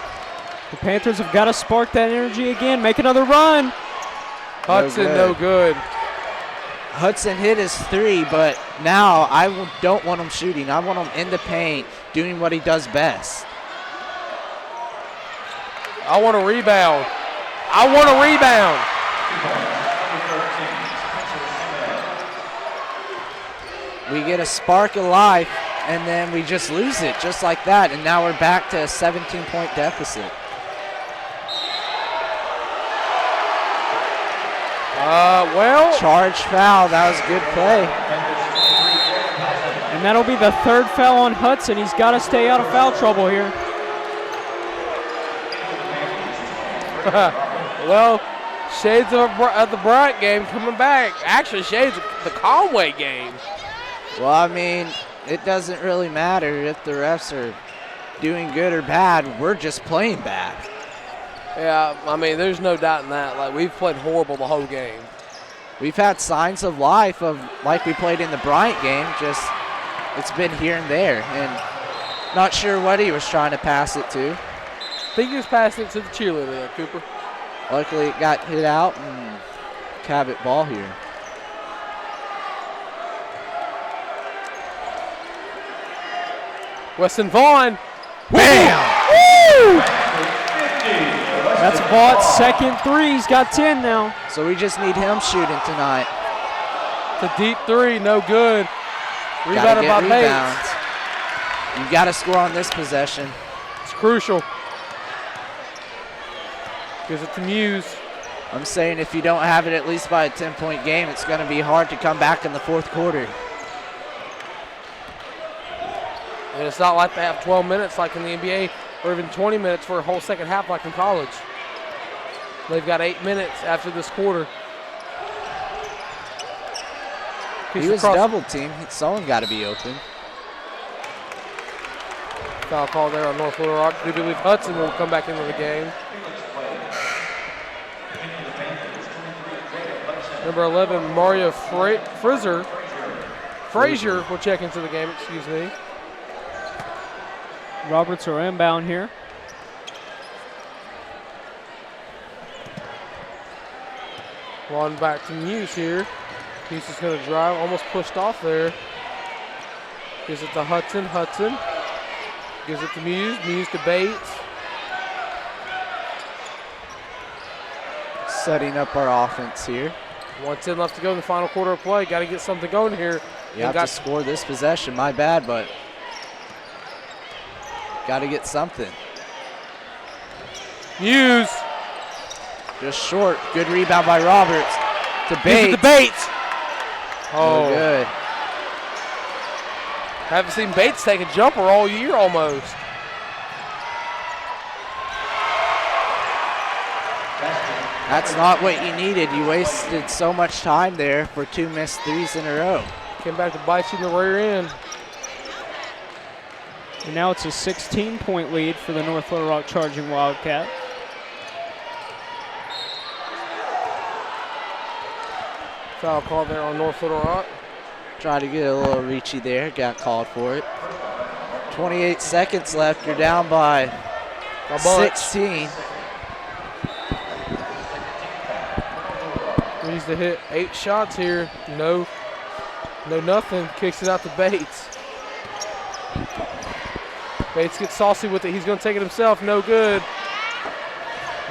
Speaker 2: The Panthers have got to spark that energy again, make another run.
Speaker 3: Hudson, no good.
Speaker 1: Hudson hit his 3, but now I don't want him shooting. I want him in the paint, doing what he does best.
Speaker 3: I want a rebound. I want a rebound.
Speaker 1: We get a spark of life, and then we just lose it just like that, and now we're back to a 17-point deficit.
Speaker 3: Well.
Speaker 1: Charge foul, that was a good play.
Speaker 2: And that'll be the 3rd foul on Hudson. He's got to stay out of foul trouble here.
Speaker 3: Well, shades of the Bryant game coming back. Actually, shades of the Conway game.
Speaker 1: Well, I mean, it doesn't really matter if the refs are doing good or bad. We're just playing bad.
Speaker 3: Yeah, I mean, there's no doubt in that. Like, we've played horrible the whole game.
Speaker 1: We've had signs of life of like we played in the Bryant game, just it's been here and there. And not sure what he was trying to pass it to.
Speaker 3: I think he was passing it to the cheerleader there, Cooper.
Speaker 1: Luckily it got hit out and Cabot ball here.
Speaker 3: Weston Vaughn.
Speaker 1: Bam!
Speaker 3: Woo!
Speaker 2: That's Vaught's second 3. He's got 10 now.
Speaker 1: So we just need him shooting tonight.
Speaker 3: It's a deep 3, no good.
Speaker 1: Gotta
Speaker 3: Rebounded
Speaker 1: get
Speaker 3: by Bates.
Speaker 1: rebounds. You got to score on this possession.
Speaker 3: It's crucial. Gives it to Muse.
Speaker 1: I'm saying if you don't have it at least by a 10-point game, it's going to be hard to come back in the 4th quarter.
Speaker 3: And it's not like they have 12 minutes like in the NBA or even 20 minutes for a whole second half like in college. They've got 8 minutes after this quarter.
Speaker 1: He was double teamed. Someone got to be open.
Speaker 3: Foul call there on North Little Rock. I do believe Hudson will come back into the game. Number 11, Mario Frazier will check into the game, excuse me.
Speaker 2: Roberts are inbound here.
Speaker 3: One back to Muse here. Muse is going to drive, almost pushed off there. Gives it to Hudson. Hudson gives it to Muse. Muse to Bates.
Speaker 1: Setting up our offense here.
Speaker 3: 1:10 left to go in the final quarter of play. Got to get something going here.
Speaker 1: You have to score this possession. My bad, but got to get something.
Speaker 3: Muse.
Speaker 1: Just short. Good rebound by Roberts. To Bates.
Speaker 3: Gives it to Bates.
Speaker 1: Oh, good.
Speaker 3: Haven't seen Bates take a jumper all year almost.
Speaker 1: That's not what you needed. You wasted so much time there for 2 missed threes in a row.
Speaker 3: Came back to bite you in the rear end.
Speaker 2: And now it's a 16-point lead for the North Little Rock Charging Wildcats.
Speaker 3: Foul call there on North Little Rock.
Speaker 1: Try to get a little reachy there. Got called for it. 28 seconds left. You're down by 16.
Speaker 3: Needs to hit 8 shots here. No nothing. Kicks it out to Bates. Bates gets saucy with it. He's going to take it himself. No good.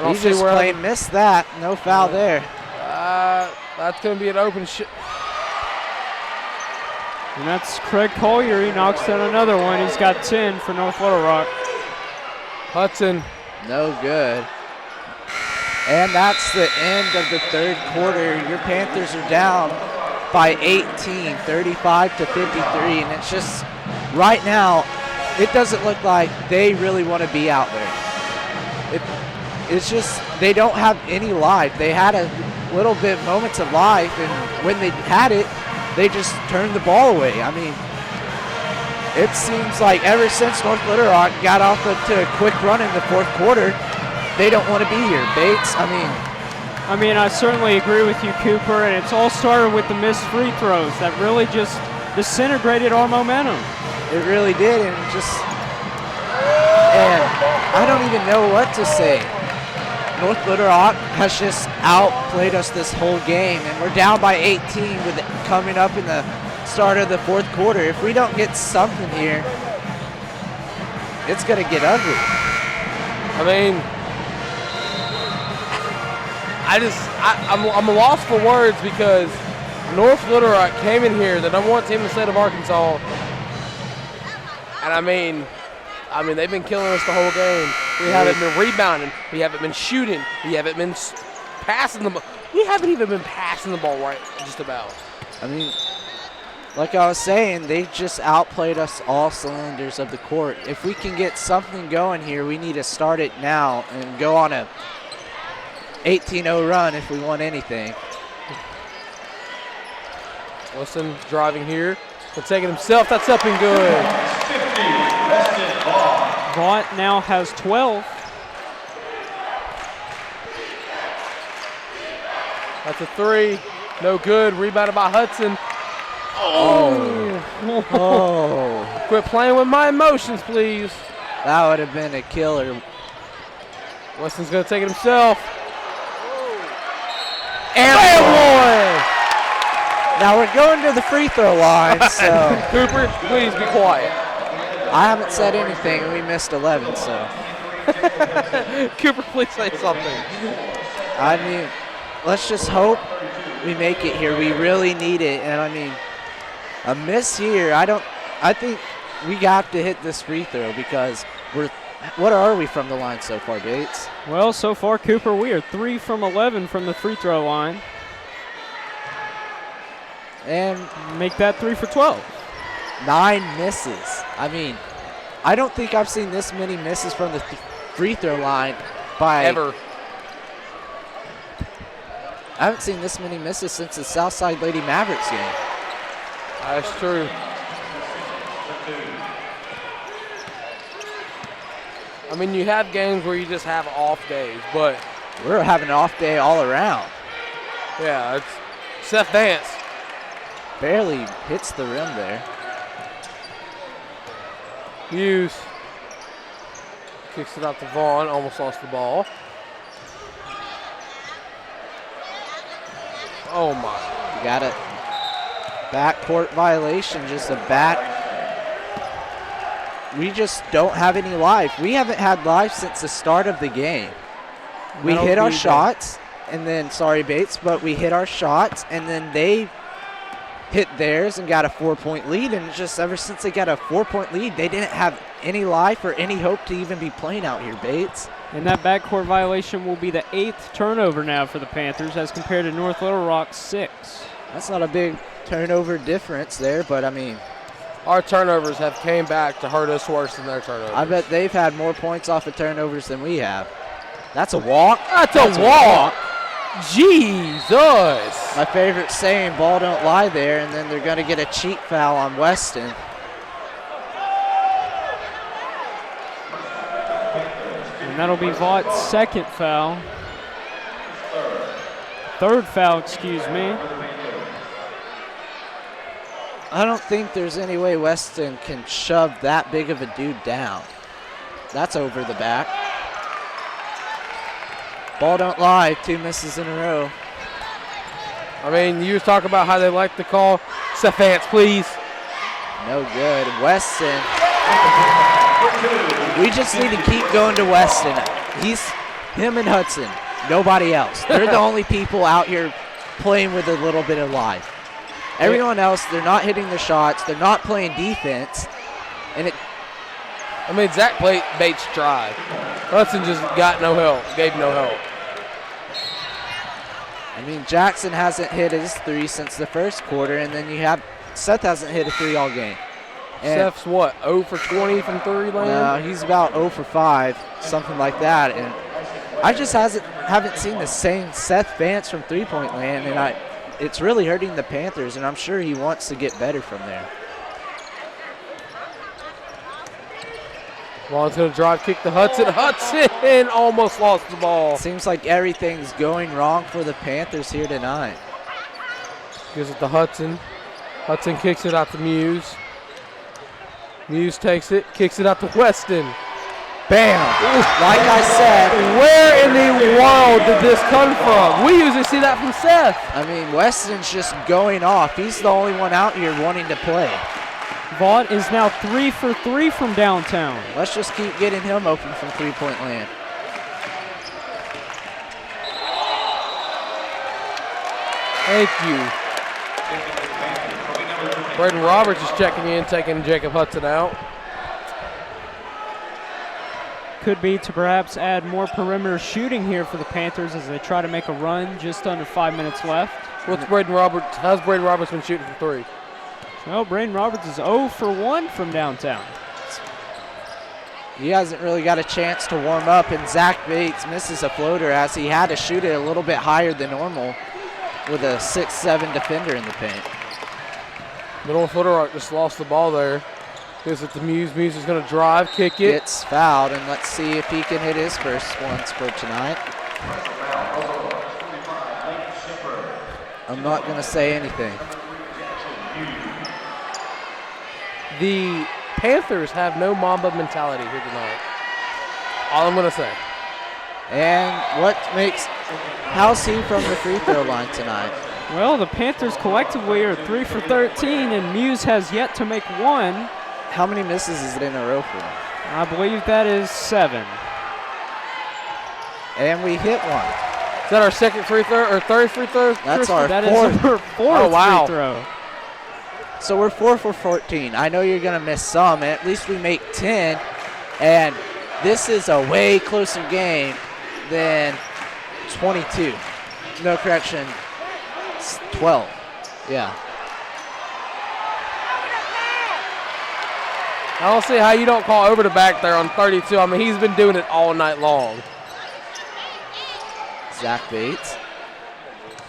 Speaker 1: He's just plain missed that. No foul there.
Speaker 3: That's going to be an open shot.
Speaker 2: And that's Craig Collier. He knocks down another one. He's got 10 for North Little Rock.
Speaker 3: Hudson.
Speaker 1: No good. And that's the end of the third quarter. Your Panthers are down by 18, 35 to 53. And it's just, right now, it doesn't look like they really want to be out there. It's just, they don't have any life. They had a little bit moments of life, and when they had it, they just turned the ball away. I mean, it seems like ever since North Little Rock got off to a quick run in the fourth quarter, they don't want to be here. Bates,
Speaker 2: I certainly agree with you, Cooper, and it's all started with the missed free throws that really just disintegrated our momentum.
Speaker 1: It really did, and I don't even know what to say. North Little Rock has just outplayed us this whole game, and we're down by 18 with it coming up in the start of the fourth quarter. If we don't get something here, it's going to get ugly.
Speaker 3: I mean, I'm lost for words because North Little Rock came in here, the #1 team in the state of Arkansas, and I mean, they've been killing us the whole game. We haven't been rebounding. We haven't been shooting. We haven't been passing the ball. We haven't even been passing the ball right, just about.
Speaker 1: I mean, like I was saying, they just outplayed us all cylinders of the court. If we can get something going here, we need to start it now and go on a 18-0 run if we want anything.
Speaker 3: Wilson driving here. He'll take it himself. That's up and good.
Speaker 2: Vaught now has 12.
Speaker 3: That's a 3. No good. Rebounded by Hudson.
Speaker 1: Oh.
Speaker 3: Quit playing with my emotions, please.
Speaker 1: That would have been a killer.
Speaker 3: Weston's going to take it himself. And one.
Speaker 1: Now we're going to the free throw line, so.
Speaker 3: Cooper, please be quiet.
Speaker 1: I haven't said anything, and we missed 11, so.
Speaker 3: Cooper, please say something.
Speaker 1: I mean, let's just hope we make it here. We really need it, and I mean, a miss here, I think we got to hit this free throw because what are we from the line so far, Bates?
Speaker 2: Well, so far, Cooper, we are 3 from 11 from the free throw line.
Speaker 1: And
Speaker 2: make that 3 for 12.
Speaker 1: 9 misses. I mean, I don't think I've seen this many misses from the free throw line by
Speaker 3: ever.
Speaker 1: I haven't seen this many misses since the Southside Lady Mavericks game.
Speaker 3: That's true. I mean, you have games where you just have off days, but
Speaker 1: We're having an off day all around.
Speaker 3: yeah, it's Seth Vance.
Speaker 1: Barely hits the rim there.
Speaker 3: Hughes kicks it out to Vaughn, almost lost the ball. Oh my.
Speaker 1: You got it. Backcourt violation, just a We just don't have any life. We haven't had life since the start of the game. We hit our shots, and then, sorry Bates, but we hit our shots, and then they hit theirs and got a 4-point lead, and just ever since they got a 4-point lead, they didn't have any life or any hope to even be playing out here, Bates.
Speaker 2: And that backcourt violation will be the 8th turnover now for the Panthers as compared to North Little Rock's 6.
Speaker 1: That's not a big turnover difference there, but I mean,
Speaker 3: our turnovers have came back to hurt us worse than their turnovers.
Speaker 1: I bet they've had more points off of turnovers than we have. That's a walk.
Speaker 3: That's a walk. Jesus.
Speaker 1: My favorite saying, ball don't lie there, and then they're going to get a cheat foul on Weston.
Speaker 2: And that'll be Vaught's second foul. Third foul, excuse me.
Speaker 1: I don't think there's any way Weston can shove that big of a dude down. That's over the back. Ball don't lie, 2 misses in a row.
Speaker 3: I mean, you was talking about how they like to call Seth Vance, please.
Speaker 1: No good. Weston. We just need to keep going to Weston. Him and Hudson, nobody else. They're the only people out here playing with a little bit of life. Everyone else, they're not hitting their shots. They're not playing defense. And
Speaker 3: I mean, Zach Bates tried. Hudson just got no help, gave no help.
Speaker 1: I mean, Jackson hasn't hit his 3 since the first quarter, and then you have Seth hasn't hit a 3 all game. And
Speaker 3: Seth's what, 0 for 20 from 3 lane?
Speaker 1: No, he's about 0 for 5, something like that. And I just haven't seen the same Seth Vance from 3-point land, and it's really hurting the Panthers, and I'm sure he wants to get better from there.
Speaker 3: Vaughn's going to drive kick to Hudson. Hudson almost lost the ball.
Speaker 1: Seems like everything's going wrong for the Panthers here tonight.
Speaker 3: Gives it to Hudson. Hudson kicks it out to Muse. Muse takes it, kicks it out to Weston.
Speaker 1: Bam! Like I said,
Speaker 3: where in the world did this come from? We usually see that from Seth.
Speaker 1: I mean, Weston's just going off. He's the only one out here wanting to play.
Speaker 2: Vaught is now 3 for 3 from downtown.
Speaker 1: Let's just keep getting him open from 3-point land.
Speaker 3: Thank you. Braden Roberts is checking in, taking Jacob Hudson out.
Speaker 2: Could be to perhaps add more perimeter shooting here for the Panthers as they try to make a run just under 5 minutes left.
Speaker 3: How's Braden Roberts been shooting from 3?
Speaker 2: Well, Braden Roberts is 0 for 1 from downtown.
Speaker 1: He hasn't really got a chance to warm up, and Zach Bates misses a floater as he had to shoot it a little bit higher than normal with a 6'7" defender in the paint.
Speaker 3: Middle footer just lost the ball there. Gives it to Muse. Muse is going to drive, kick it.
Speaker 1: Gets fouled, and let's see if he can hit his first ones for tonight. I'm not going to say anything.
Speaker 3: The Panthers have no Mamba mentality here tonight. All I'm going to say.
Speaker 1: And how's he from the free throw line tonight?
Speaker 2: Well, the Panthers collectively are 3 for 13, and Muse has yet to make 1.
Speaker 1: How many misses is it in a row for him?
Speaker 2: I believe that is 7.
Speaker 1: And we hit 1.
Speaker 3: Is that our second free throw or third free throw?
Speaker 1: That's our
Speaker 2: That
Speaker 1: fourth.
Speaker 2: is our fourth free throw.
Speaker 1: So we're 4 for 14. I know you're going to miss some, and at least we make 10. And this is a way closer game than 22. No, correction, it's 12. Yeah.
Speaker 3: I don't see how you don't call over the back there on 32. I mean, he's been doing it all night long.
Speaker 1: Zach Bates.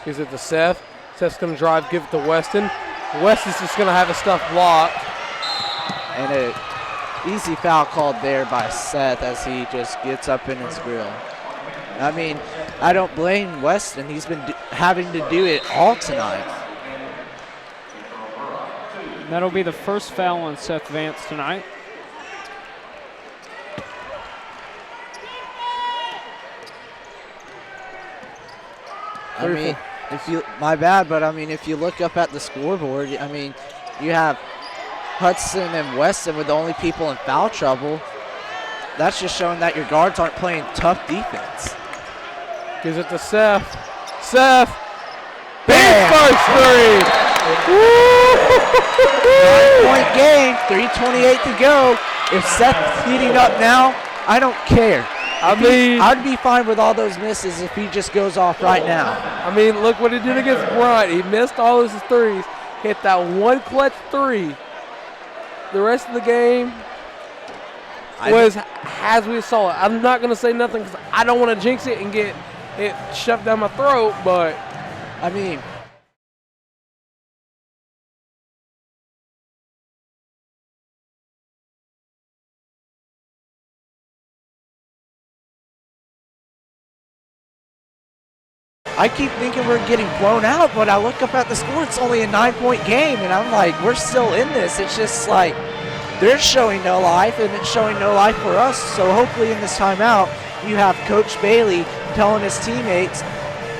Speaker 3: Gives it to Seth. Seth's going to drive, give it to Weston. Weston's just going to have his stuff blocked.
Speaker 1: And Easy foul called there by Seth as he just gets up in his grill. I mean, I don't blame Weston. He's been having to do it all tonight.
Speaker 2: That'll be the first foul on Seth Vance tonight.
Speaker 1: I mean, my bad, but I mean, if you look up at the scoreboard, I mean, you have Hudson and Weston were the only people in foul trouble. That's just showing that your guards aren't playing tough defense.
Speaker 3: Gives it to Seth. Seth. Big first three.
Speaker 1: 9-point game, 3:28 to go. If Seth's heating up now, I don't care. I'd be fine with all those misses if he just goes off right now.
Speaker 3: I mean, look what he did against Bryant. He missed all his threes, hit that one clutch three. The rest of the game was as we saw it. I'm not going to say nothing because I don't want to jinx it and get it shoved down my throat, but
Speaker 1: I mean, I keep thinking we're getting blown out, but I look up at the score, it's only a 9-point game, and I'm like, we're still in this. It's just like they're showing no life, and it's showing no life for us. So hopefully in this timeout, you have Coach Bailey telling his teammates,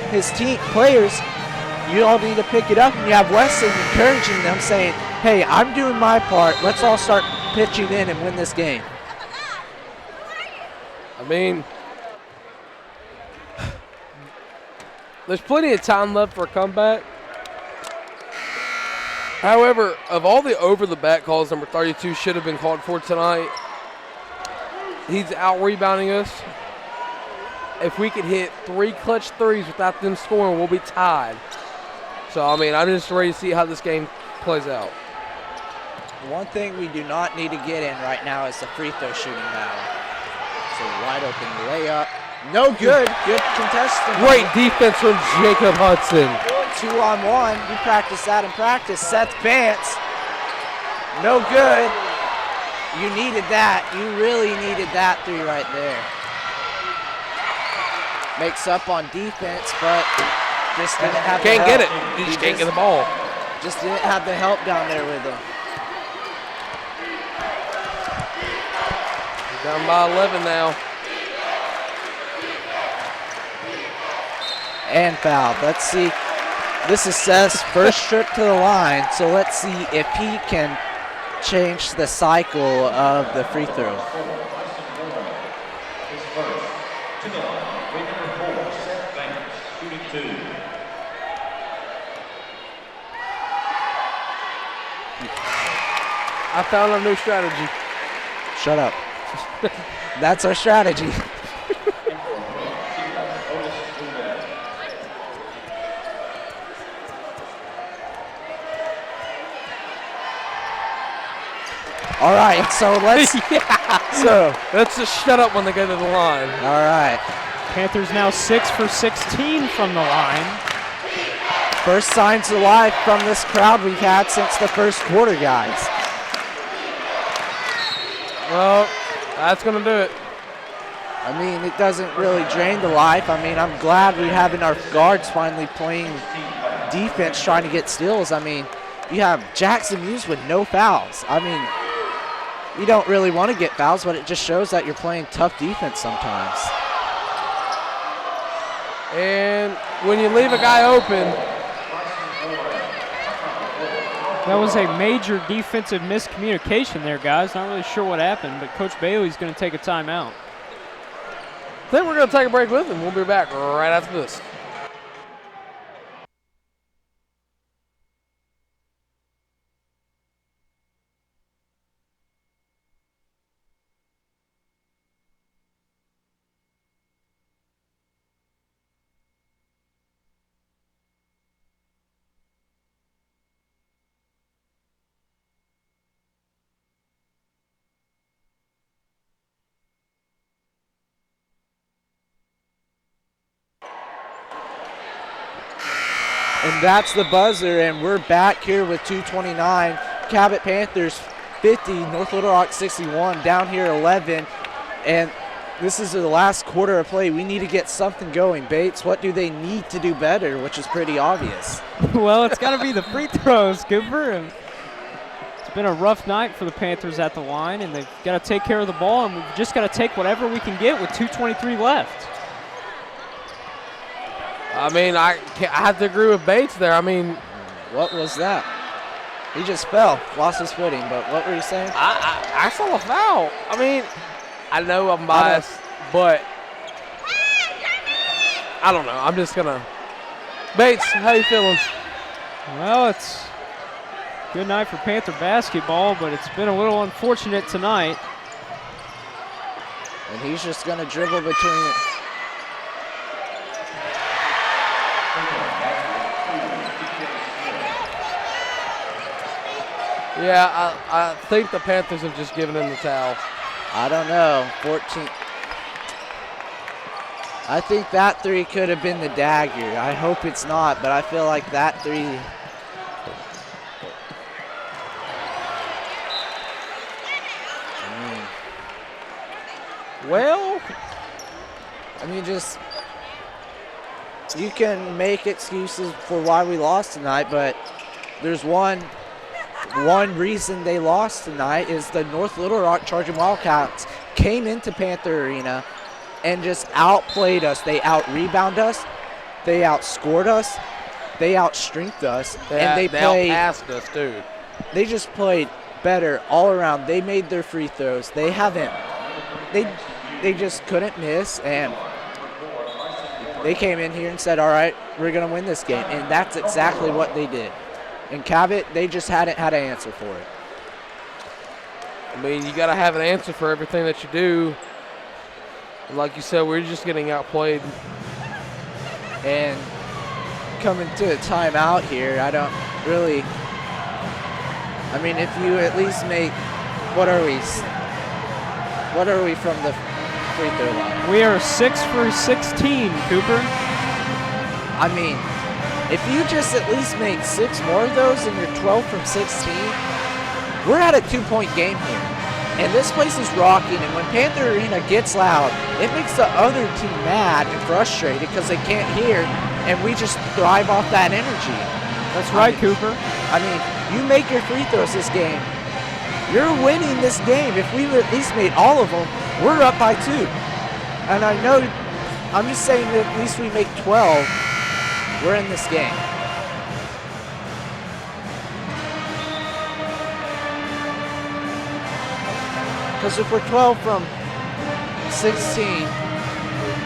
Speaker 1: his team players, you all need to pick it up, and you have Weston encouraging them, saying, hey, I'm doing my part. Let's all start pitching in and win this game.
Speaker 3: I mean, there's plenty of time left for a comeback. However, of all the over-the-back calls, number 32 should have been called for tonight. He's out-rebounding us. If we could hit 3 clutch threes without them scoring, we'll be tied. So, I mean, I'm just ready to see how this game plays out.
Speaker 1: One thing we do not need to get in right now is the free throw shooting battle. So wide open layup. No good. Good contestant.
Speaker 3: Great defense from Jacob Hudson.
Speaker 1: 2-on-1. You practice that in practice. Seth Vance. No good. You needed that. You really needed that three right there. Makes up on defense, but just didn't have the help.
Speaker 3: Can't get it. You just can't get the ball.
Speaker 1: Just didn't have the help down there with him.
Speaker 3: Down by 11 now.
Speaker 1: And foul. Let's see. This is Seth's first trip to the line, so let's see if he can change the cycle of the free throw.
Speaker 3: I found a new strategy.
Speaker 1: Shut up. That's our strategy. All right, so let's so
Speaker 3: let's just shut up when they go to the line.
Speaker 1: All right.
Speaker 2: Panthers now 6 for 16 from the line.
Speaker 1: First signs of life from this crowd we've had since the first quarter, guys.
Speaker 3: Well, that's going to do it.
Speaker 1: I mean, it doesn't really drain the life. I mean, I'm glad we're having our guards finally playing defense, trying to get steals. I mean, you have Jackson Muse with no fouls. I mean, you don't really want to get fouls, but it just shows that you're playing tough defense sometimes.
Speaker 3: And when you leave a guy open,
Speaker 2: that was a major defensive miscommunication there, guys. Not really sure what happened, but Coach Bailey's going to take a timeout.
Speaker 3: I think we're going to take a break with him. We'll be back right after this.
Speaker 1: And that's the buzzer, and we're back here with 2:29. Cabot Panthers 50, North Little Rock 61, down here 11, and this is the last quarter of play. We need to get something going. Bates, what do they need to do better, which is pretty obvious?
Speaker 2: Well, it's got to be the free throws, Cooper. And it's been a rough night for the Panthers at the line, and they've got to take care of the ball, and we've just got to take whatever we can get with 2:23 left.
Speaker 3: I mean, I have to agree with Bates there. I mean,
Speaker 1: what was that? He just fell, lost his footing, but what were you saying?
Speaker 3: I saw a foul. I mean, I know I'm biased, but I don't know. I'm just going to. Bates, how you feeling?
Speaker 2: Well, it's a good night for Panther basketball, but it's been a little unfortunate tonight.
Speaker 1: And he's just going to dribble between it.
Speaker 3: Yeah, I think the Panthers have just given him the towel.
Speaker 1: I don't know. 14. I think that three could have been the dagger. I hope it's not, but I feel like that three.
Speaker 3: Well,
Speaker 1: I mean, just you can make excuses for why we lost tonight, but there's one reason they lost tonight is the North Little Rock Charging Wildcats came into Panther Arena and just outplayed us. They out-rebounded us. They outscored us. They outstrengthed us. And they played,
Speaker 3: outpassed us, too.
Speaker 1: They just played better all around. They made their free throws. They haven't. They just couldn't miss, and they came in here and said, all right, we're going to win this game. And that's exactly what they did. And Cabot, they just hadn't had an answer for it.
Speaker 3: I mean, you got to have an answer for everything that you do. Like you said, we're just getting outplayed.
Speaker 1: And coming to a timeout here, I don't really. I mean, if you at least make, what are we from the free throw line?
Speaker 2: We are 6 for 16, Cooper.
Speaker 1: I mean, if you just at least make 6 more of those and you're 12 from 16, we're at a 2-point game here. And this place is rocking, and when Panther Arena gets loud, it makes the other team mad and frustrated because they can't hear, and we just thrive off that energy.
Speaker 2: That's right, Cooper.
Speaker 1: I mean, you make your free throws this game, you're winning this game. If we at least made all of them, we're up by 2. And I know, I'm just saying that at least we make 12, we're in this game. Because if we're 12 from 16,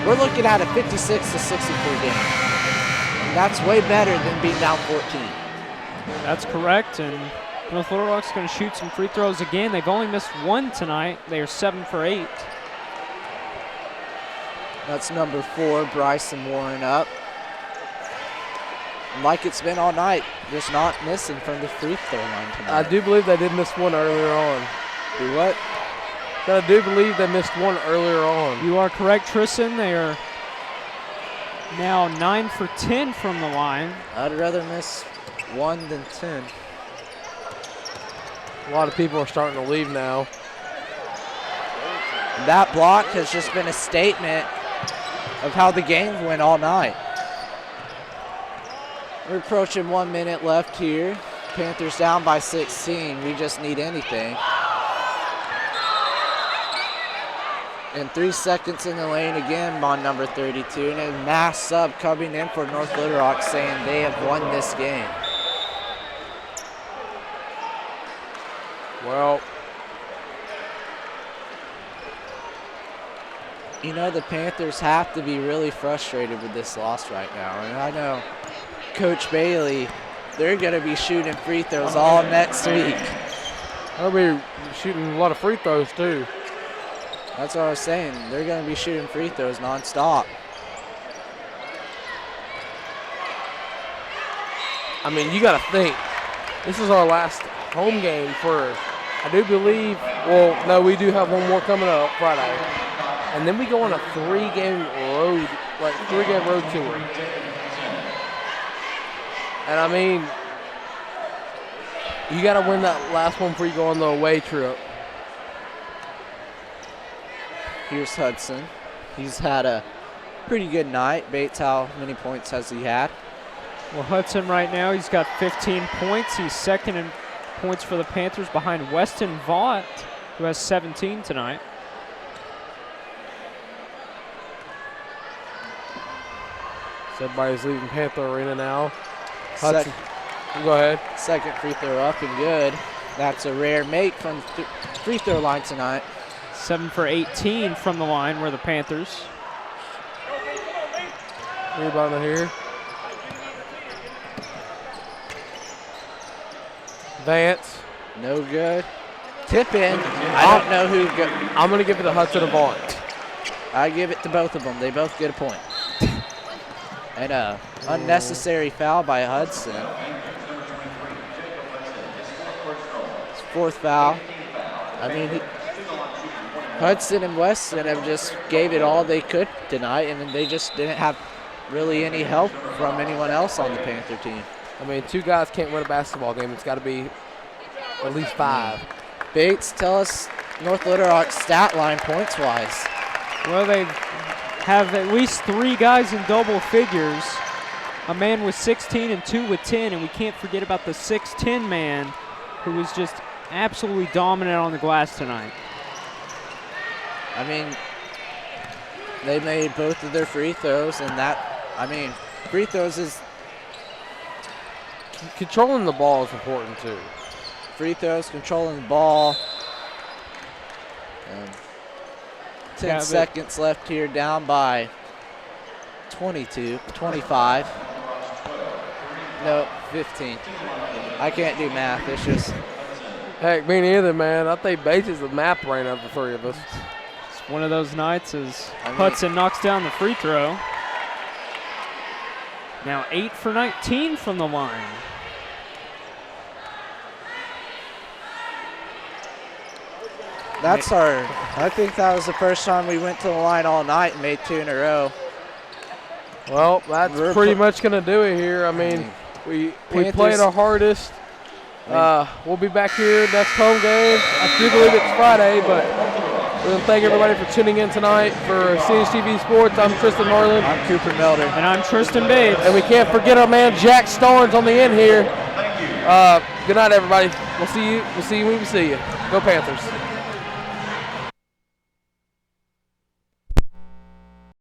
Speaker 1: we're looking at a 56 to 64 game. And that's way better than being down 14.
Speaker 2: That's correct, and North Little Rock's going to shoot some free throws again. They've only missed 1 tonight. They are 7 for 8.
Speaker 1: That's number 4, Bryson Warren up. Like it's been all night, just not missing from the free throw line tonight.
Speaker 3: I do believe they did miss 1 earlier on.
Speaker 1: Do what?
Speaker 3: I do believe they missed 1 earlier on.
Speaker 2: You are correct, Tristan. They are now 9 for 10 from the line.
Speaker 1: I'd rather miss 1 than 10.
Speaker 3: A lot of people are starting to leave now.
Speaker 1: That block has just been a statement of how the game went all night. We're approaching 1 minute left here. Panthers down by 16. We just need anything. And 3 seconds in the lane again on number 32. And a mass sub coming in for North Little Rock saying they have won this game.
Speaker 3: Well,
Speaker 1: you know, the Panthers have to be really frustrated with this loss right now. And I know Coach Bailey, they're going to be shooting free throws all next week.
Speaker 3: They'll be shooting a lot of free throws, too.
Speaker 1: That's what I was saying. They're going to be shooting free throws nonstop.
Speaker 3: I mean, you got to think, this is our last home game for, I do believe, well, no, we do have one more coming up Friday. And then we go on a 3-game road, like 3-game road tour. And I mean, You got to win that last one before you go on the away trip.
Speaker 1: Here's Hudson. He's had a pretty good night. Bates, how many points has he had?
Speaker 2: Well, Hudson right now, he's got 15 points. He's second in points for the Panthers behind Weston Vaught, who has 17 tonight.
Speaker 3: So everybody's leaving Panther Arena now. Hudson, go ahead.
Speaker 1: Second free throw up and good. That's a rare make from free throw line tonight.
Speaker 2: 7 for 18 from the line were the Panthers.
Speaker 3: Rebound here. Vance.
Speaker 1: No good. Tip in. I don't know who.
Speaker 3: I'm going to give it to Hudson and Vaughn.
Speaker 1: I give it to both of them. They both get a point. And a unnecessary foul by Hudson. His fourth foul. I mean, Hudson and Weston have just gave it all they could tonight, and they just didn't have really any help from anyone else on the Panther team.
Speaker 3: I mean, two guys can't win a basketball game. It's got to be at least 5.
Speaker 1: Bates, tell us North Little Rock's stat line points-wise.
Speaker 2: Well, they have at least 3 guys in double figures. A man with 16 and 2 with 10, and we can't forget about the 6'10" man who was just absolutely dominant on the glass tonight.
Speaker 1: I mean, they made both of their free throws, and that, I mean, free throws is
Speaker 3: Controlling the ball is important too.
Speaker 1: free throws, controlling the ball. 10
Speaker 2: Cabot.
Speaker 1: seconds left here, down by 25. No, 15. I can't do math. It's just
Speaker 3: Heck, me neither, man. I think Bates is the math brain of the 3 of us.
Speaker 2: It's one of those nights as Hudson knocks down the free throw. Now 8 for 19 from the line.
Speaker 1: that's our. I think that was the first time we went to the line all night and made 2 in a row.
Speaker 3: Well, that's pretty much going to do it here. I mean, we played our hardest. We'll be back here next home game. I do believe it's Friday, but we're going to thank everybody for tuning in tonight for CHTV Sports. I'm Tristan Harlan.
Speaker 1: I'm Cooper Melder.
Speaker 2: And I'm Tristan Bates.
Speaker 3: And we can't forget our man Jack Starnes on the end here. Good night, everybody. We'll see you when we see you. Go Panthers.